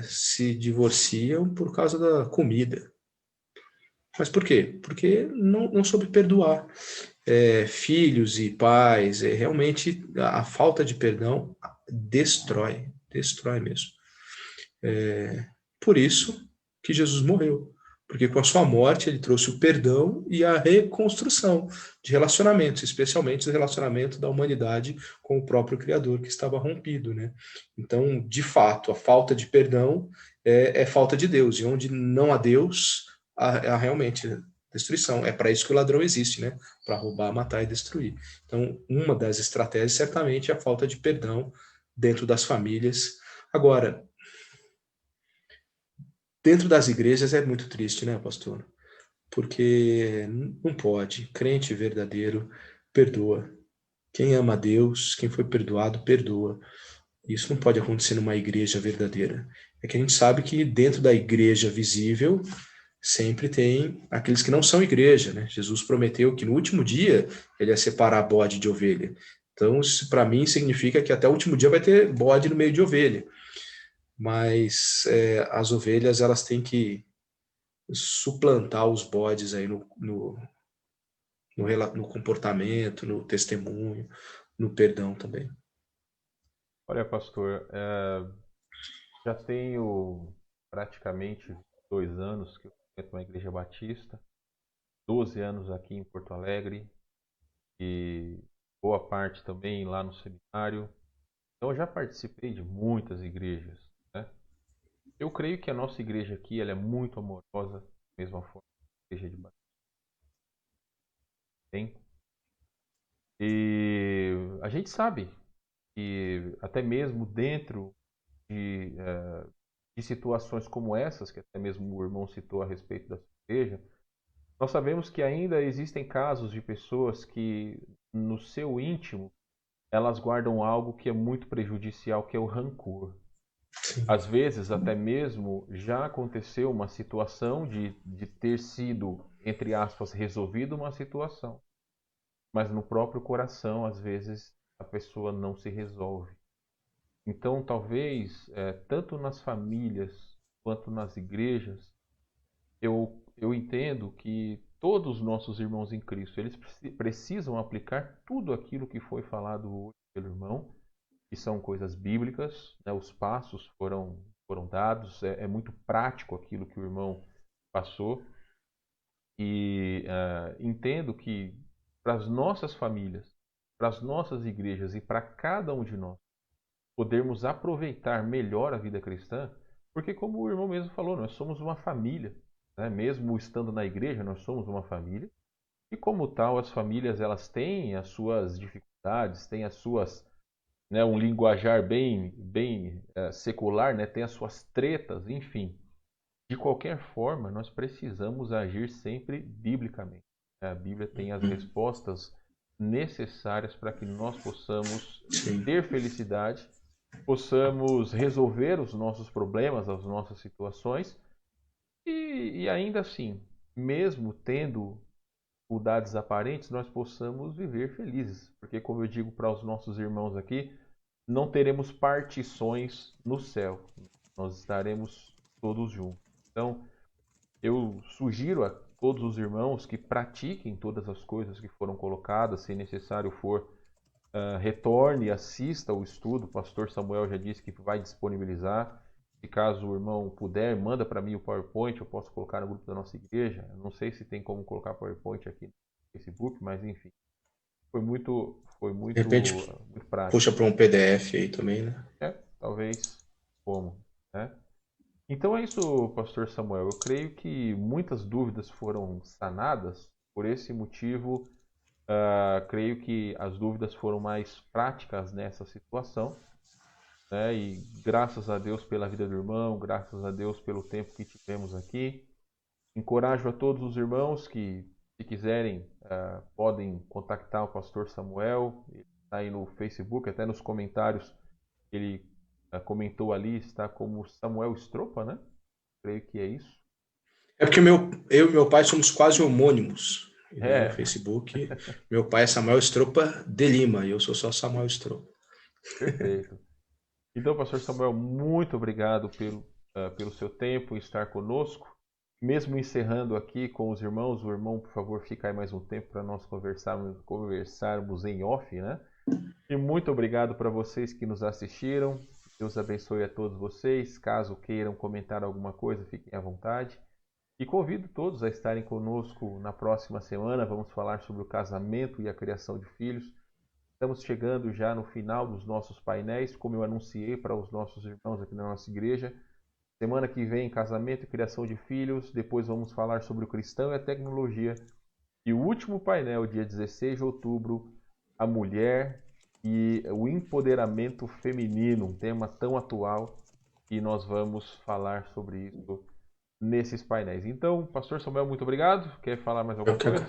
se divorciam por causa da comida. Mas por quê? Porque não soube perdoar. Filhos e pais, realmente a falta de perdão destrói mesmo. Por isso que Jesus morreu, porque com a sua morte ele trouxe o perdão e a reconstrução de relacionamentos, especialmente o relacionamento da humanidade com o próprio Criador que estava rompido, né? Então, de fato, a falta de perdão é falta de Deus, e onde não há Deus, há realmente destruição. É para isso que o ladrão existe, né? Para roubar, matar e destruir. Então, uma das estratégias certamente é a falta de perdão dentro das famílias. Agora, dentro das igrejas é muito triste, né, pastor? porque não pode. Crente verdadeiro perdoa. Quem ama a Deus, quem foi perdoado, perdoa. Isso não pode acontecer numa igreja verdadeira. É que a gente sabe que dentro da igreja visível sempre tem aqueles que não são igreja, né? Jesus prometeu que no último dia ele ia separar bode de ovelha. Então, isso para mim significa que até o último dia vai ter bode no meio de ovelha. Mas as ovelhas, elas têm que suplantar os bodes aí no comportamento, no testemunho, no perdão também. Olha, pastor, já tenho praticamente 2 anos que eu frequento uma igreja batista, 12 anos aqui em Porto Alegre e boa parte também lá no seminário. Então, eu já participei de muitas igrejas, né? Eu creio que a nossa igreja aqui ela é muito amorosa, da mesma forma que a igreja de Batista tem. E a gente sabe que até mesmo dentro de situações como essas, que até mesmo o irmão citou a respeito da sua igreja, nós sabemos que ainda existem casos de pessoas que no seu íntimo elas guardam algo que é muito prejudicial, que é o rancor. Sim. Às vezes, até mesmo, já aconteceu uma situação de ter sido, entre aspas, resolvida uma situação. Mas no próprio coração, às vezes, a pessoa não se resolve. Então, talvez, tanto nas famílias quanto nas igrejas, eu entendo que todos os nossos irmãos em Cristo, eles precisam aplicar tudo aquilo que foi falado hoje pelo irmão, que são coisas bíblicas, né? Os passos foram dados, é muito prático aquilo que o irmão passou. E entendo que para as nossas famílias, para as nossas igrejas e para cada um de nós podermos aproveitar melhor a vida cristã, porque como o irmão mesmo falou, nós somos uma família, né? Mesmo estando na igreja, nós somos uma família. E como tal, as famílias elas têm as suas dificuldades, têm as suas, né, um linguajar bem secular, né, tem as suas tretas, enfim. De qualquer forma, nós precisamos agir sempre biblicamente. A Bíblia tem as respostas necessárias para que nós possamos Sim. ter felicidade, possamos resolver os nossos problemas, as nossas situações e ainda assim, mesmo tendo dificuldades aparentes, nós possamos viver felizes. Porque, como eu digo para os nossos irmãos aqui, não teremos partições no céu. Nós estaremos todos juntos. Então, eu sugiro a todos os irmãos que pratiquem todas as coisas que foram colocadas, se necessário for, retorne e assista o estudo. O pastor Samuel já disse que vai disponibilizar. Se caso o irmão puder, manda para mim o PowerPoint, eu posso colocar no grupo da nossa igreja. Não sei se tem como colocar PowerPoint aqui no Facebook, mas enfim. Foi De repente, muito prático. puxa para um PDF aí também, né? Talvez como, né? Então é isso, pastor Samuel. Eu creio que muitas dúvidas foram sanadas. Por esse motivo, creio que as dúvidas foram mais práticas nessa situação, né? E graças a Deus pela vida do irmão, graças a Deus pelo tempo que tivemos aqui. Encorajo a todos os irmãos que, se quiserem, podem contactar o pastor Samuel. Ele está aí no Facebook, até nos comentários ele comentou ali, está como Samuel Stropa, né? Creio que é isso. É porque eu e meu pai somos quase homônimos. E daí no É, Facebook, meu pai é Samuel Stropa de Lima e eu sou só Samuel Stropa. perfeito. Então, pastor Samuel, muito obrigado pelo seu tempo em estar conosco. Mesmo encerrando aqui com os irmãos, o irmão, por favor, fica aí mais um tempo para nós conversarmos em off, né? E muito obrigado para vocês que nos assistiram. Deus abençoe a todos vocês. Caso queiram comentar alguma coisa, fiquem à vontade. E convido todos a estarem conosco na próxima semana. Vamos falar sobre o casamento e a criação de filhos. Estamos chegando já no final dos nossos painéis, como eu anunciei para os nossos irmãos aqui na nossa igreja. Semana que vem, casamento e criação de filhos. Depois vamos falar sobre o cristão e a tecnologia. E o último painel, dia 16 de outubro, a mulher e o empoderamento feminino, um tema tão atual, e nós vamos falar sobre isso nesses painéis. Então, pastor Samuel, muito obrigado. Quer falar mais alguma coisa?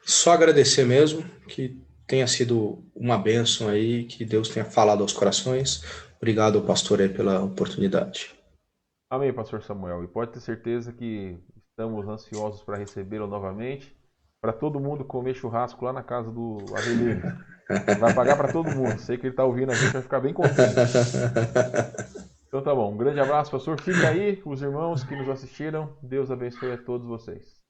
Só agradecer mesmo, que tenha sido uma bênção aí, que Deus tenha falado aos corações. Obrigado, pastor, aí, pela oportunidade. Amém, pastor Samuel. E pode ter certeza que estamos ansiosos para recebê-lo novamente, para todo mundo comer churrasco lá na casa do Avelino. Vai pagar para todo mundo. Sei que ele está ouvindo a gente, vai ficar bem contente. Então tá bom. Um grande abraço, pastor. Fica aí, os irmãos que nos assistiram. Deus abençoe a todos vocês.